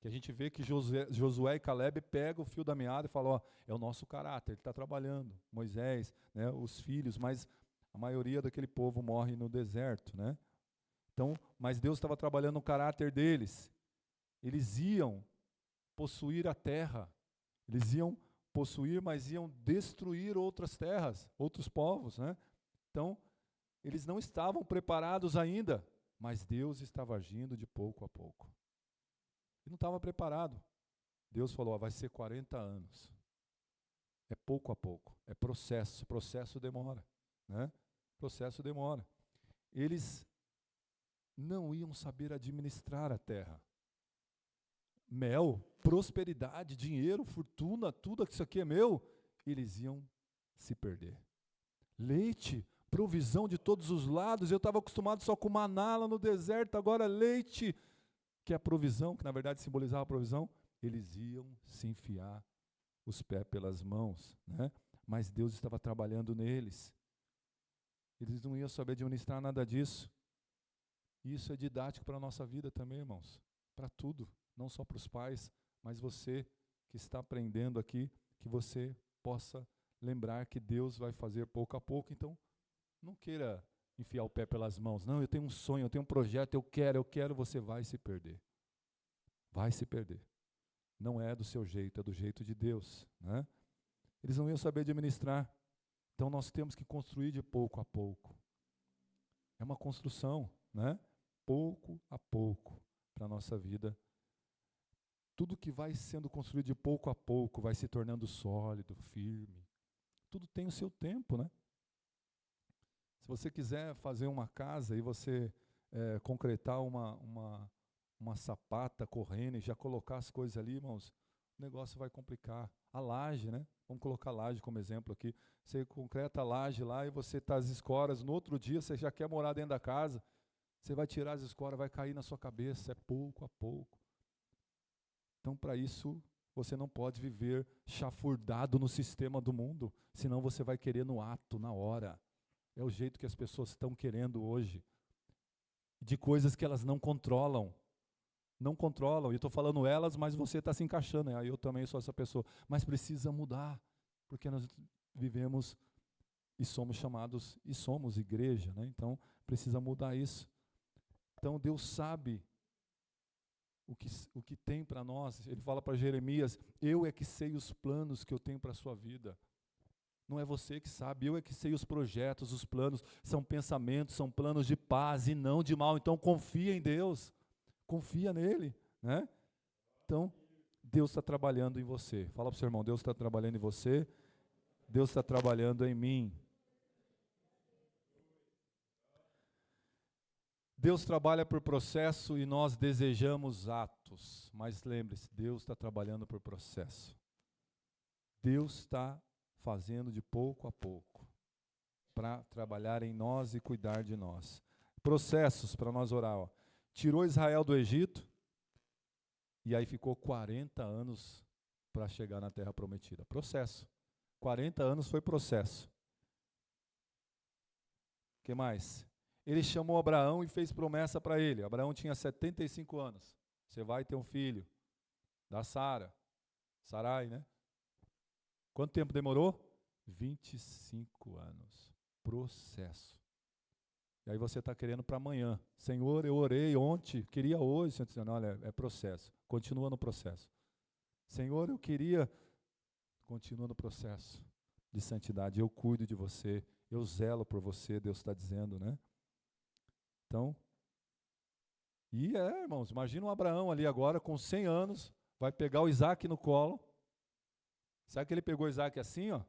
Que a gente vê que Josué e Caleb pegam o fio da meada e falam, ó, é o nosso caráter, ele está trabalhando. Moisés, né, os filhos, mas a maioria daquele povo morre no deserto, né? Então, mas Deus estava trabalhando no caráter deles. Eles iam possuir a terra. Eles iam possuir, mas iam destruir outras terras, outros povos, né? Então, eles não estavam preparados ainda, mas Deus estava agindo de pouco a pouco. Ele não estava preparado. Deus falou, ó, vai ser 40 anos. É pouco a pouco, é processo. Processo demora, né? Processo demora. Eles não iam saber administrar a terra. Mel, prosperidade, dinheiro, fortuna, tudo isso aqui é meu, eles iam se perder. Leite, provisão de todos os lados, eu estava acostumado só com maná lá no deserto, agora leite, que é a provisão, que na verdade simbolizava a provisão, eles iam se enfiar os pés pelas mãos, né? Mas Deus estava trabalhando neles. Eles não iam saber administrar nada disso. Isso é didático para a nossa vida também, irmãos. Para tudo, não só para os pais, mas você que está aprendendo aqui, que você possa lembrar que Deus vai fazer pouco a pouco. Então, não queira enfiar o pé pelas mãos. Não, eu tenho um sonho, eu tenho um projeto, eu quero, você vai se perder. Vai se perder. Não é do seu jeito, é do jeito de Deus, né? Eles não iam saber administrar. Então nós temos que construir de pouco a pouco. É uma construção, né? Pouco a pouco para a nossa vida. Tudo que vai sendo construído de pouco a pouco vai se tornando sólido, firme. Tudo tem o seu tempo, né? Se você quiser fazer uma casa e você concretar uma sapata correndo e já colocar as coisas ali, irmãos, o negócio vai complicar. A laje, né? Vamos colocar a laje como exemplo aqui. Você concreta a laje lá e você tá as escoras, no outro dia você já quer morar dentro da casa, você vai tirar as escoras, vai cair na sua cabeça, é pouco a pouco. Então, para isso, você não pode viver chafurdado no sistema do mundo, senão você vai querer no ato, na hora. É o jeito que as pessoas estão querendo hoje, de coisas que elas não controlam. Não controlam, e estou falando elas, mas você está se encaixando, né? Eu também sou essa pessoa. Mas precisa mudar, porque nós vivemos e somos chamados, e somos igreja, né? Então precisa mudar isso. Então Deus sabe o que tem para nós. Ele fala para Jeremias, eu é que sei os planos que eu tenho para a sua vida. Não é você que sabe, eu é que sei os projetos, os planos, são pensamentos, são planos de paz e não de mal. Então confia em Deus. Confia nele, né? Então, Deus está trabalhando em você. Fala para o seu irmão, Deus está trabalhando em você, Deus está trabalhando em mim. Deus trabalha por processo e nós desejamos atos. Mas lembre-se, Deus está trabalhando por processo. Deus está fazendo de pouco a pouco para trabalhar em nós e cuidar de nós. Processos para nós orar, ó. Tirou Israel do Egito, e aí ficou 40 anos para chegar na terra prometida. Processo. 40 anos foi processo. O que mais? Ele chamou Abraão e fez promessa para ele. Abraão tinha 75 anos. Você vai ter um filho. Da Sara. Sarai, né? Quanto tempo demorou? 25 anos. Processo. E aí você está querendo para amanhã. Senhor, eu orei ontem, queria hoje. Senhor dizendo, olha, é processo. Continua no processo. Senhor, eu queria. Continua no processo de santidade. Eu cuido de você. Eu zelo por você, Deus está dizendo, né? Então, irmãos, imagina um Abraão ali agora com 100 anos, vai pegar o Isaac no colo. Sabe que ele pegou o Isaac assim, ó?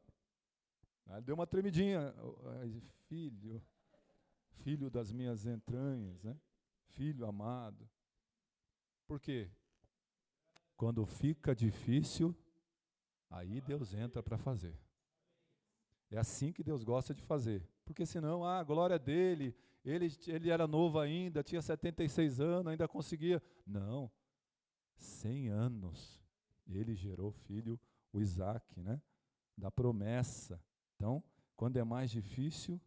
Ele deu uma tremidinha. Filho das minhas entranhas, né? Filho amado. Por quê? Quando fica difícil, aí Deus entra para fazer. É assim que Deus gosta de fazer. Porque senão, a glória dele, ele era novo ainda, tinha 76 anos, ainda conseguia. Não, 100 anos. Ele gerou filho, o Isaac, né? Da promessa. Então, quando é mais difícil,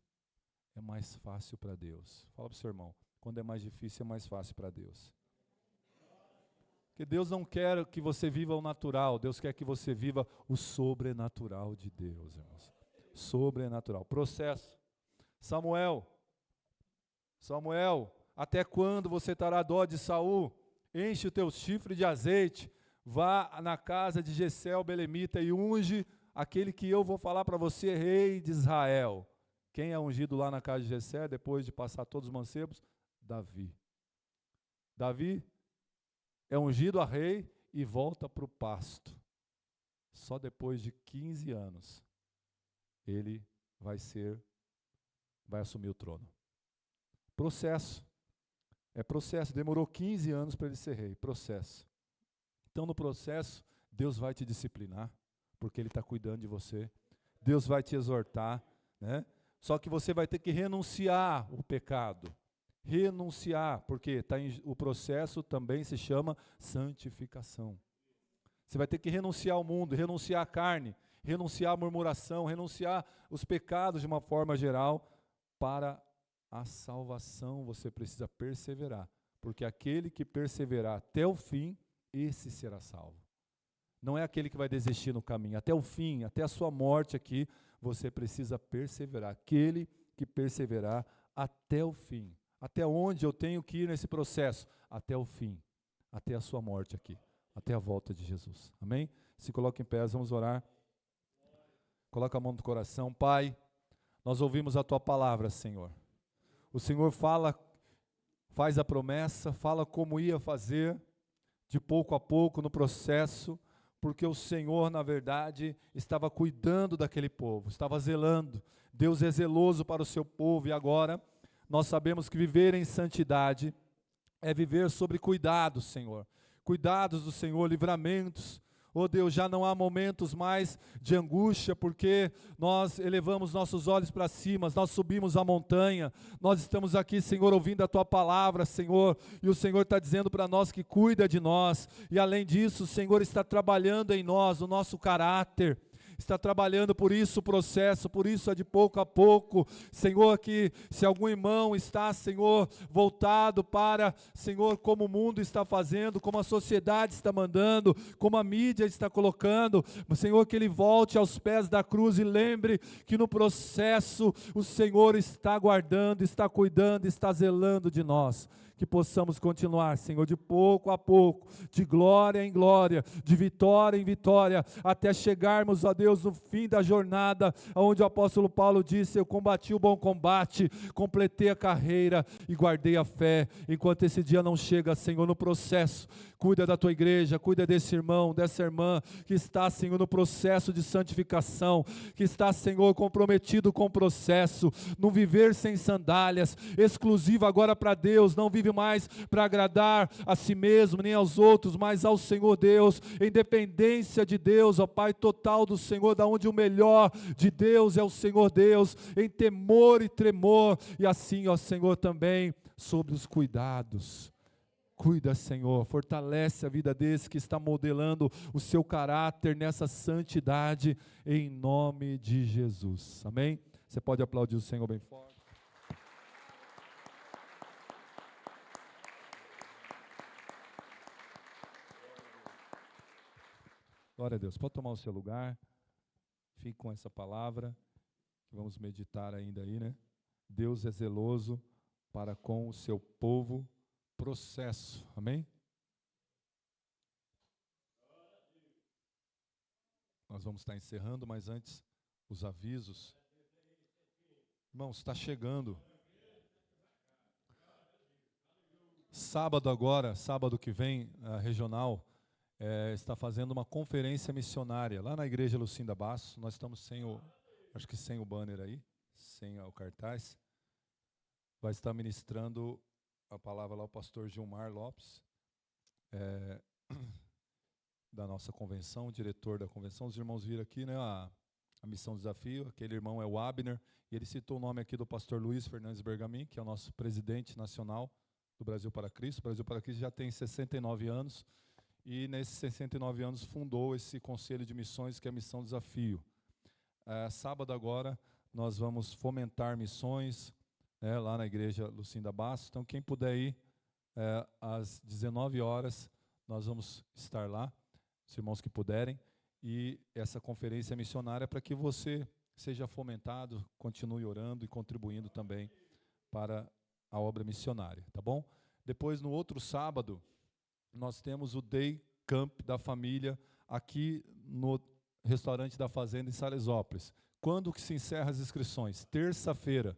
é mais fácil para Deus. Fala para o seu irmão, quando é mais difícil, é mais fácil para Deus. Porque Deus não quer que você viva o natural, Deus quer que você viva o sobrenatural de Deus, irmãos. Sobrenatural. Processo. Samuel, até quando você terá dó de Saul? Enche o teu chifre de azeite, vá na casa de Jessé o belemita e unge aquele que eu vou falar para você, rei de Israel. Quem é ungido lá na casa de Jessé, depois de passar todos os mancebos? Davi. Davi é ungido a rei e volta para o pasto. Só depois de 15 anos, ele vai assumir o trono. Processo. É processo. Demorou 15 anos para ele ser rei. Processo. Então, no processo, Deus vai te disciplinar, porque Ele está cuidando de você. Deus vai te exortar, né? Só que você vai ter que renunciar o pecado. Renunciar, porque o processo também se chama santificação. Você vai ter que renunciar ao mundo, renunciar à carne, renunciar à murmuração, renunciar os pecados de uma forma geral. Para a salvação você precisa perseverar, porque aquele que perseverar até o fim, esse será salvo. Não é aquele que vai desistir no caminho, até o fim, até a sua morte aqui, você precisa perseverar. Aquele que perseverar até o fim. Até onde eu tenho que ir nesse processo? Até o fim, até a sua morte aqui, até a volta de Jesus. Amém? Se coloque em pé, vamos orar. Coloca a mão no coração. Pai, nós ouvimos a Tua palavra, Senhor. O Senhor fala, faz a promessa, fala como ia fazer, de pouco a pouco no processo, porque o Senhor, na verdade, estava cuidando daquele povo, estava zelando. Deus é zeloso para o seu povo e agora nós sabemos que viver em santidade é viver sobre cuidados, Senhor. Cuidados do Senhor, livramentos. Oh Deus, já não há momentos mais de angústia, porque nós elevamos nossos olhos para cima, nós subimos a montanha, nós estamos aqui, Senhor, ouvindo a Tua palavra, Senhor, e o Senhor está dizendo para nós que cuida de nós, e além disso, o Senhor está trabalhando em nós, o nosso caráter, está trabalhando, por isso o processo, por isso é de pouco a pouco, Senhor, que se algum irmão está, Senhor, voltado para, Senhor, como o mundo está fazendo, como a sociedade está mandando, como a mídia está colocando, Senhor, que ele volte aos pés da cruz e lembre que no processo o Senhor está guardando, está cuidando, está zelando de nós. Que possamos continuar, Senhor, de pouco a pouco, de glória em glória, de vitória em vitória, até chegarmos, ó Deus, no fim da jornada, onde o apóstolo Paulo disse: eu combati o bom combate, completei a carreira e guardei a fé. Enquanto esse dia não chega, Senhor, no processo, cuida da tua igreja, cuida desse irmão, dessa irmã, que está, Senhor, no processo de santificação, que está, Senhor, comprometido com o processo, no viver sem sandálias, exclusivo agora para Deus, não vive mais para agradar a si mesmo, nem aos outros, mas ao Senhor Deus, em dependência de Deus, ó Pai, total do Senhor, da onde o melhor de Deus é o Senhor Deus, em temor e tremor, e assim, ó Senhor, também sobre os cuidados. Cuida, Senhor, fortalece a vida desse que está modelando o seu caráter nessa santidade, em nome de Jesus, amém? Você pode aplaudir o Senhor bem forte. Glória a Deus. Pode tomar o seu lugar. Fique com essa palavra que vamos meditar ainda aí, né? Deus é zeloso para com o seu povo. Processo. Amém? Nós vamos estar encerrando, mas antes os avisos. Irmãos, está chegando. Sábado agora, sábado que vem, a regional está fazendo uma conferência missionária lá na igreja Lucinda Basso. Nós estamos sem o banner aí, sem o cartaz. Vai estar ministrando a palavra lá o pastor Gilmar Lopes, da nossa convenção, o diretor da convenção. Os irmãos viram aqui, né, a Missão Desafio. Aquele irmão é o Abner, e ele citou o nome aqui do pastor Luiz Fernandes Bergamin, que é o nosso presidente nacional do Brasil para Cristo. O Brasil para Cristo já tem 69 anos, e nesses 69 anos fundou esse conselho de missões, que é a Missão Desafio. Sábado agora nós vamos fomentar missões, lá na igreja Lucinda Bastos. Então quem puder ir, às 19 horas nós vamos estar lá, os irmãos que puderem, e essa conferência missionária para que você seja fomentado, continue orando e contribuindo também para a obra missionária, tá bom? Depois, no outro sábado, nós temos o Day Camp da família aqui no restaurante da Fazenda em Salesópolis. Quando que se encerra as inscrições? Terça-feira.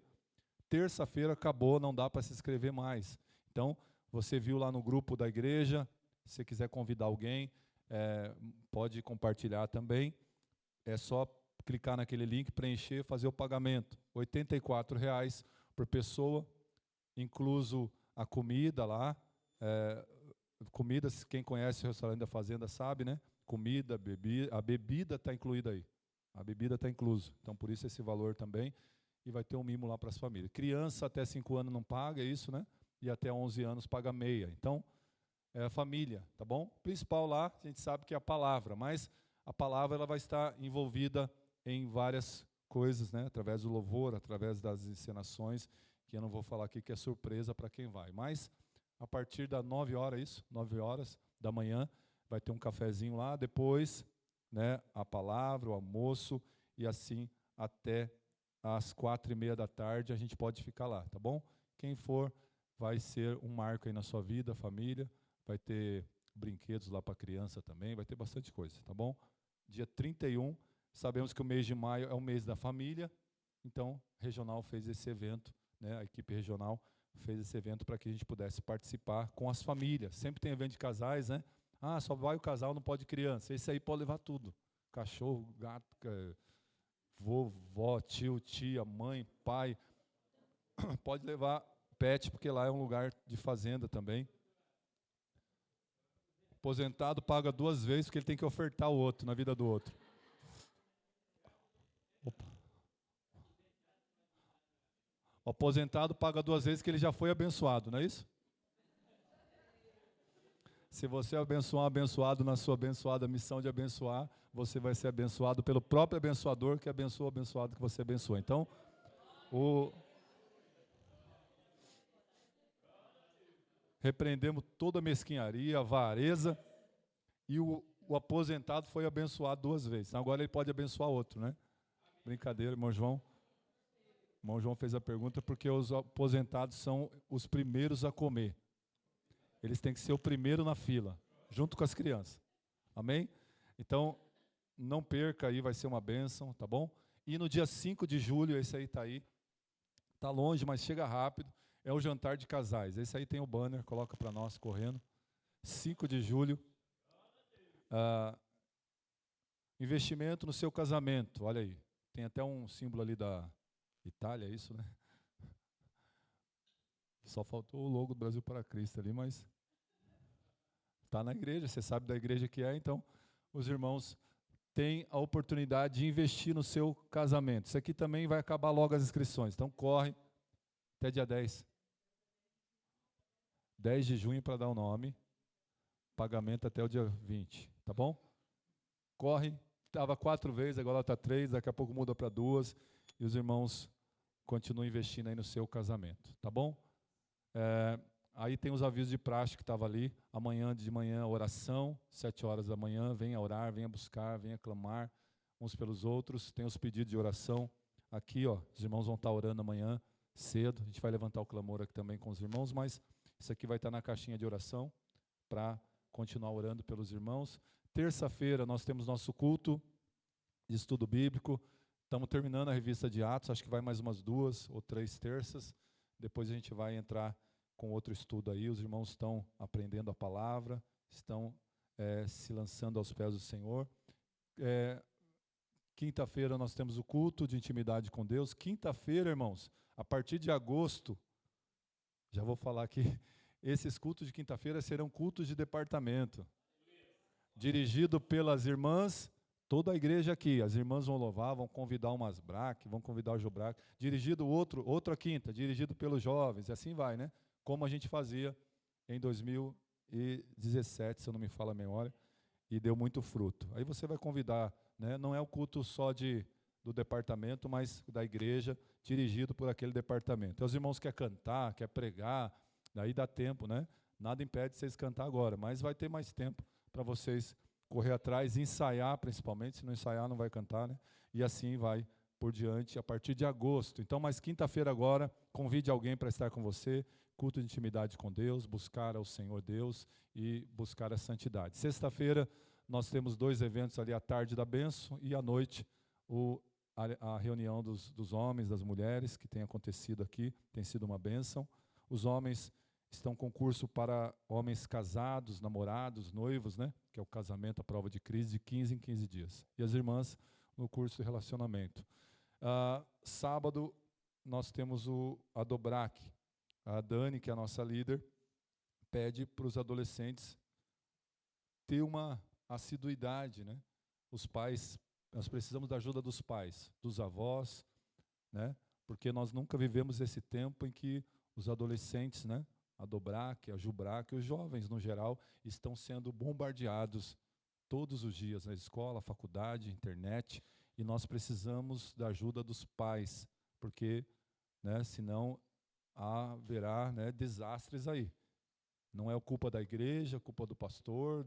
Terça-feira acabou, não dá para se inscrever mais. Então, você viu lá no grupo da igreja, se você quiser convidar alguém, pode compartilhar também. É só clicar naquele link, preencher, fazer o pagamento. R$ 84,00 por pessoa, incluso a comida lá. Comida, quem conhece o restaurante da Fazenda sabe, né? Comida, bebida, a bebida está incluída aí. A bebida está incluso. Então, por isso esse valor também. E vai ter um mimo lá para as famílias. Criança até 5 anos não paga, é isso, né? E até 11 anos paga meia. Então, é a família, tá bom? O principal lá, a gente sabe que é a palavra, mas a palavra ela vai estar envolvida em várias coisas, né? Através do louvor, através das encenações, que eu não vou falar aqui, que é surpresa para quem vai. Mas, a partir das 9 horas, 9 horas da manhã, vai ter um cafezinho lá, depois, né, a palavra, o almoço, e assim até às 4:30 da tarde a gente pode ficar lá, tá bom? Quem for, vai ser um marco aí na sua vida, família, vai ter brinquedos lá para criança também, vai ter bastante coisa, tá bom? Dia 31, sabemos que o mês de maio é o mês da família, então regional fez esse evento, né, a equipe regional fez esse evento para que a gente pudesse participar com as famílias. Sempre tem evento de casais, né? Ah, só vai o casal, não pode criança. Esse aí pode levar tudo. Cachorro, gato, vovó, tio, tia, mãe, pai. Pode levar pet, porque lá é um lugar de fazenda também. Aposentado paga 2 vezes, porque ele tem que ofertar o outro, na vida do outro. Opa. O aposentado paga 2 vezes, que ele já foi abençoado, não é isso? Se você é abençoado na sua abençoada missão de abençoar, você vai ser abençoado pelo próprio abençoador que abençoa o abençoado que você abençoa. Então, repreendemos toda a mesquinharia, a avareza, e o aposentado foi abençoado 2 vezes. Então, agora ele pode abençoar outro, né? Brincadeira, irmão João. O irmão João fez a pergunta porque os aposentados são os primeiros a comer. Eles têm que ser o primeiro na fila, junto com as crianças. Amém? Então, não perca aí, vai ser uma bênção, tá bom? E no dia 5 de julho, esse aí está aí. Está longe, mas chega rápido. É o jantar de casais. Esse aí tem o banner, coloca para nós correndo. 5 de julho. Investimento no seu casamento, olha aí. Tem até um símbolo ali da Itália, é isso, né? Só faltou o logo do Brasil para Cristo ali, mas está na igreja, você sabe da igreja que é, então os irmãos têm a oportunidade de investir no seu casamento. Isso aqui também vai acabar logo as inscrições, então corre até dia 10. 10 de junho para dar o nome, pagamento até o dia 20, tá bom? Corre, estava 4 vezes, agora está 3, daqui a pouco muda para 2, e os irmãos continuam investindo aí no seu casamento, tá bom? Aí tem os avisos de praxe que estava ali. Amanhã de manhã, oração, 7 horas da manhã, venha orar, venha buscar, venha clamar uns pelos outros. Tem os pedidos de oração aqui, ó. Os irmãos vão estar orando amanhã cedo. A gente vai levantar o clamor aqui também com os irmãos, mas isso aqui vai estar na caixinha de oração para continuar orando pelos irmãos. Terça-feira nós temos nosso culto de estudo bíblico. Estamos terminando a revista de Atos, acho que vai mais umas 2 ou 3 terças. Depois a gente vai entrar com outro estudo aí. Os irmãos estão aprendendo a palavra, estão se lançando aos pés do Senhor. Quinta-feira nós temos o culto de intimidade com Deus. Quinta-feira, irmãos, a partir de agosto, já vou falar aqui, esses cultos de quinta-feira serão cultos de departamento, dirigido pelas irmãs toda a igreja aqui, as irmãs vão louvar, vão convidar umas braque, vão convidar o Jubraque, dirigido outra quinta, dirigido pelos jovens, e assim vai, né? Como a gente fazia em 2017, se eu não me falo a memória, e deu muito fruto. Aí você vai convidar, né? Não é o culto só do departamento, mas da igreja, dirigido por aquele departamento. Então, os irmãos querem cantar, querem pregar, daí dá tempo, né? Nada impede vocês cantar agora, mas vai ter mais tempo para vocês correr atrás, ensaiar principalmente, se não ensaiar não vai cantar, né? E assim vai por diante a partir de agosto. Então, mais quinta-feira agora, convide alguém para estar com você, culto de intimidade com Deus, buscar ao Senhor Deus e buscar a santidade. Sexta-feira nós temos 2 eventos ali, à tarde da bênção e à noite a reunião dos homens, das mulheres, que tem acontecido aqui, tem sido uma bênção. Os homens estão com curso para homens casados, namorados, noivos, né? Que é o casamento, a prova de crise, de 15 em 15 dias. E as irmãs no curso de relacionamento. Sábado, nós temos a Dobrac. A Dani, que é a nossa líder, pede para os adolescentes ter uma assiduidade, né? Os pais, nós precisamos da ajuda dos pais, dos avós, né? Porque nós nunca vivemos esse tempo em que os adolescentes, né? A Dobrac, a Jubrac, os jovens no geral, estão sendo bombardeados todos os dias na escola, faculdade, internet, e nós precisamos da ajuda dos pais, porque, né, senão haverá, né, desastres aí. Não é culpa da igreja, culpa do pastor,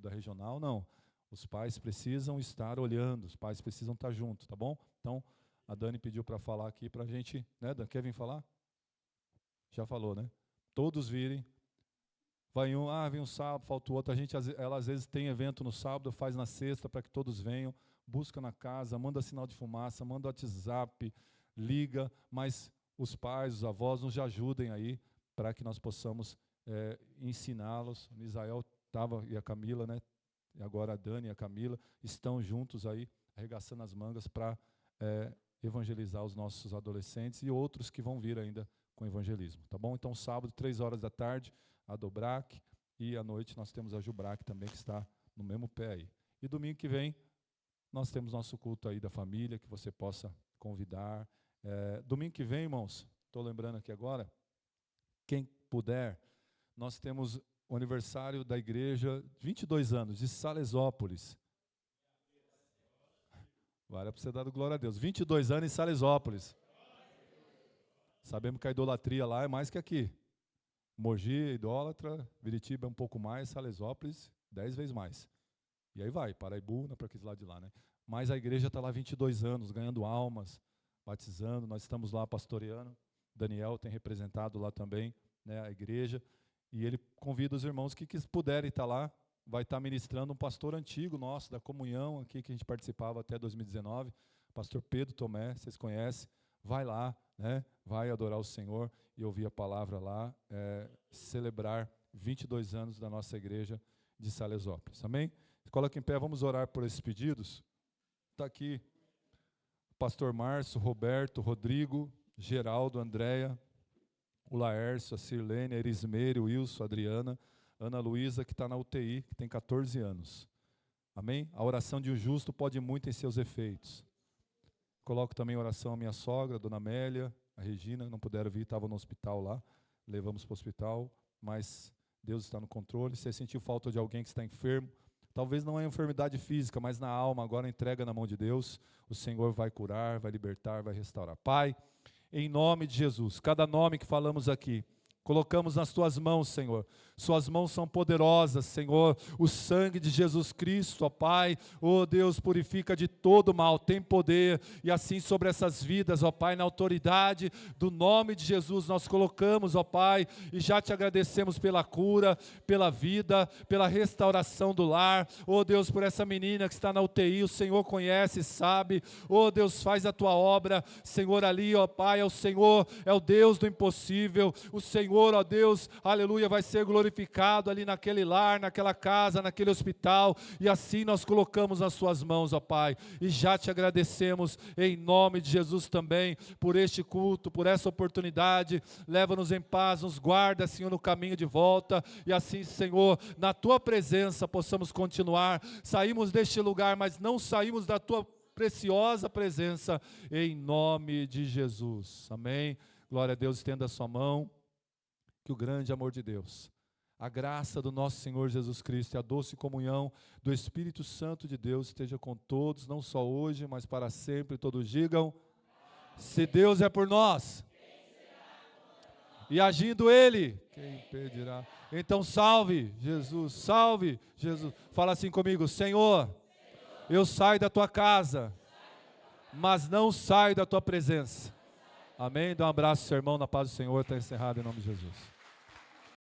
da regional, não. Os pais precisam estar olhando, os pais precisam estar juntos, tá bom? Então, a Dani pediu para falar aqui para a gente, né, Dan, quer vir falar? Já falou, né? Todos virem. Vem um sábado, falta o outro. Ela às vezes tem evento no sábado, faz na sexta para que todos venham, busca na casa, manda sinal de fumaça, manda WhatsApp, liga, mas os pais, os avós nos ajudem aí para que nós possamos ensiná-los. O Israel estava, e a Camila, né? E agora a Dani e a Camila estão juntos aí, arregaçando as mangas para evangelizar os nossos adolescentes e outros que vão vir ainda com evangelismo, tá bom? Então, sábado, 15h, a Dobrac, e à noite nós temos a Jubrac também, que está no mesmo pé aí. E domingo que vem, nós temos nosso culto aí da família, que você possa convidar. Domingo que vem, irmãos, estou lembrando aqui agora, quem puder, nós temos o aniversário da igreja, 22 anos, de Salesópolis. Vale para você dar glória a Deus. 22 anos em Salesópolis. Sabemos que a idolatria lá é mais que aqui. Mogi é idólatra, Viritiba é um pouco mais, Salesópolis 10 vezes mais. E aí vai, Paraibuna, para aqueles lados de lá, né? Mas a igreja está lá 22 anos, ganhando almas, batizando, nós estamos lá pastoreando. Daniel tem representado lá também, né, a igreja, e ele convida os irmãos que puderem estar lá. Vai estar ministrando um pastor antigo nosso, da comunhão aqui, que a gente participava até 2019, pastor Pedro Tomé, vocês conhecem. Vai lá, né? Vai adorar o Senhor e ouvir a palavra lá, celebrar 22 anos da nossa igreja de Salesópolis. Amém? Coloque em pé, vamos orar por esses pedidos. Está aqui o pastor Márcio, Roberto, Rodrigo, Geraldo, Andréia, o Laércio, a Sirlene, a Erismeire, o Wilson, a Adriana, Ana Luísa, que está na UTI, que tem 14 anos. Amém? A oração de um justo pode muito em seus efeitos. Coloco também em oração a minha sogra, a dona Amélia, a Regina, não puderam vir, estavam no hospital lá, levamos para o hospital, mas Deus está no controle. Se você sentiu falta de alguém que está enfermo, talvez não é enfermidade física, mas na alma, agora entrega na mão de Deus, o Senhor vai curar, vai libertar, vai restaurar. Pai, em nome de Jesus, cada nome que falamos aqui, colocamos nas tuas mãos, Senhor. Suas mãos são poderosas, Senhor. O sangue de Jesus Cristo, ó Pai, ó Deus, purifica de todo mal, tem poder. E assim sobre essas vidas, ó Pai, na autoridade do nome de Jesus, nós colocamos, ó Pai, e já te agradecemos pela cura, pela vida, pela restauração do lar. Ó Deus, por essa menina que está na UTI, o Senhor conhece, sabe. Ó Deus, faz a tua obra, Senhor, ali, ó Pai, é o Senhor, é o Deus do impossível. O Senhor, ó Deus, aleluia, vai ser glorificado glorificado ali naquele lar, naquela casa, naquele hospital, e assim nós colocamos nas suas mãos, ó Pai, e já te agradecemos em nome de Jesus também, por este culto, por essa oportunidade. Leva-nos em paz, nos guarda, Senhor, no caminho de volta, e assim, Senhor, na tua presença possamos continuar. Saímos deste lugar, mas não saímos da tua preciosa presença, em nome de Jesus. Amém. Glória a Deus, estenda a sua mão. Que o grande amor de Deus, a graça do nosso Senhor Jesus Cristo e a doce comunhão do Espírito Santo de Deus esteja com todos, não só hoje, mas para sempre. Todos digam: se Deus é por nós, e agindo Ele, quem impedirá? Então salve Jesus, salve Jesus. Fala assim comigo: Senhor, eu saio da tua casa, mas não saio da tua presença. Amém? Dá um abraço, seu irmão, na paz do Senhor. Está encerrado em nome de Jesus.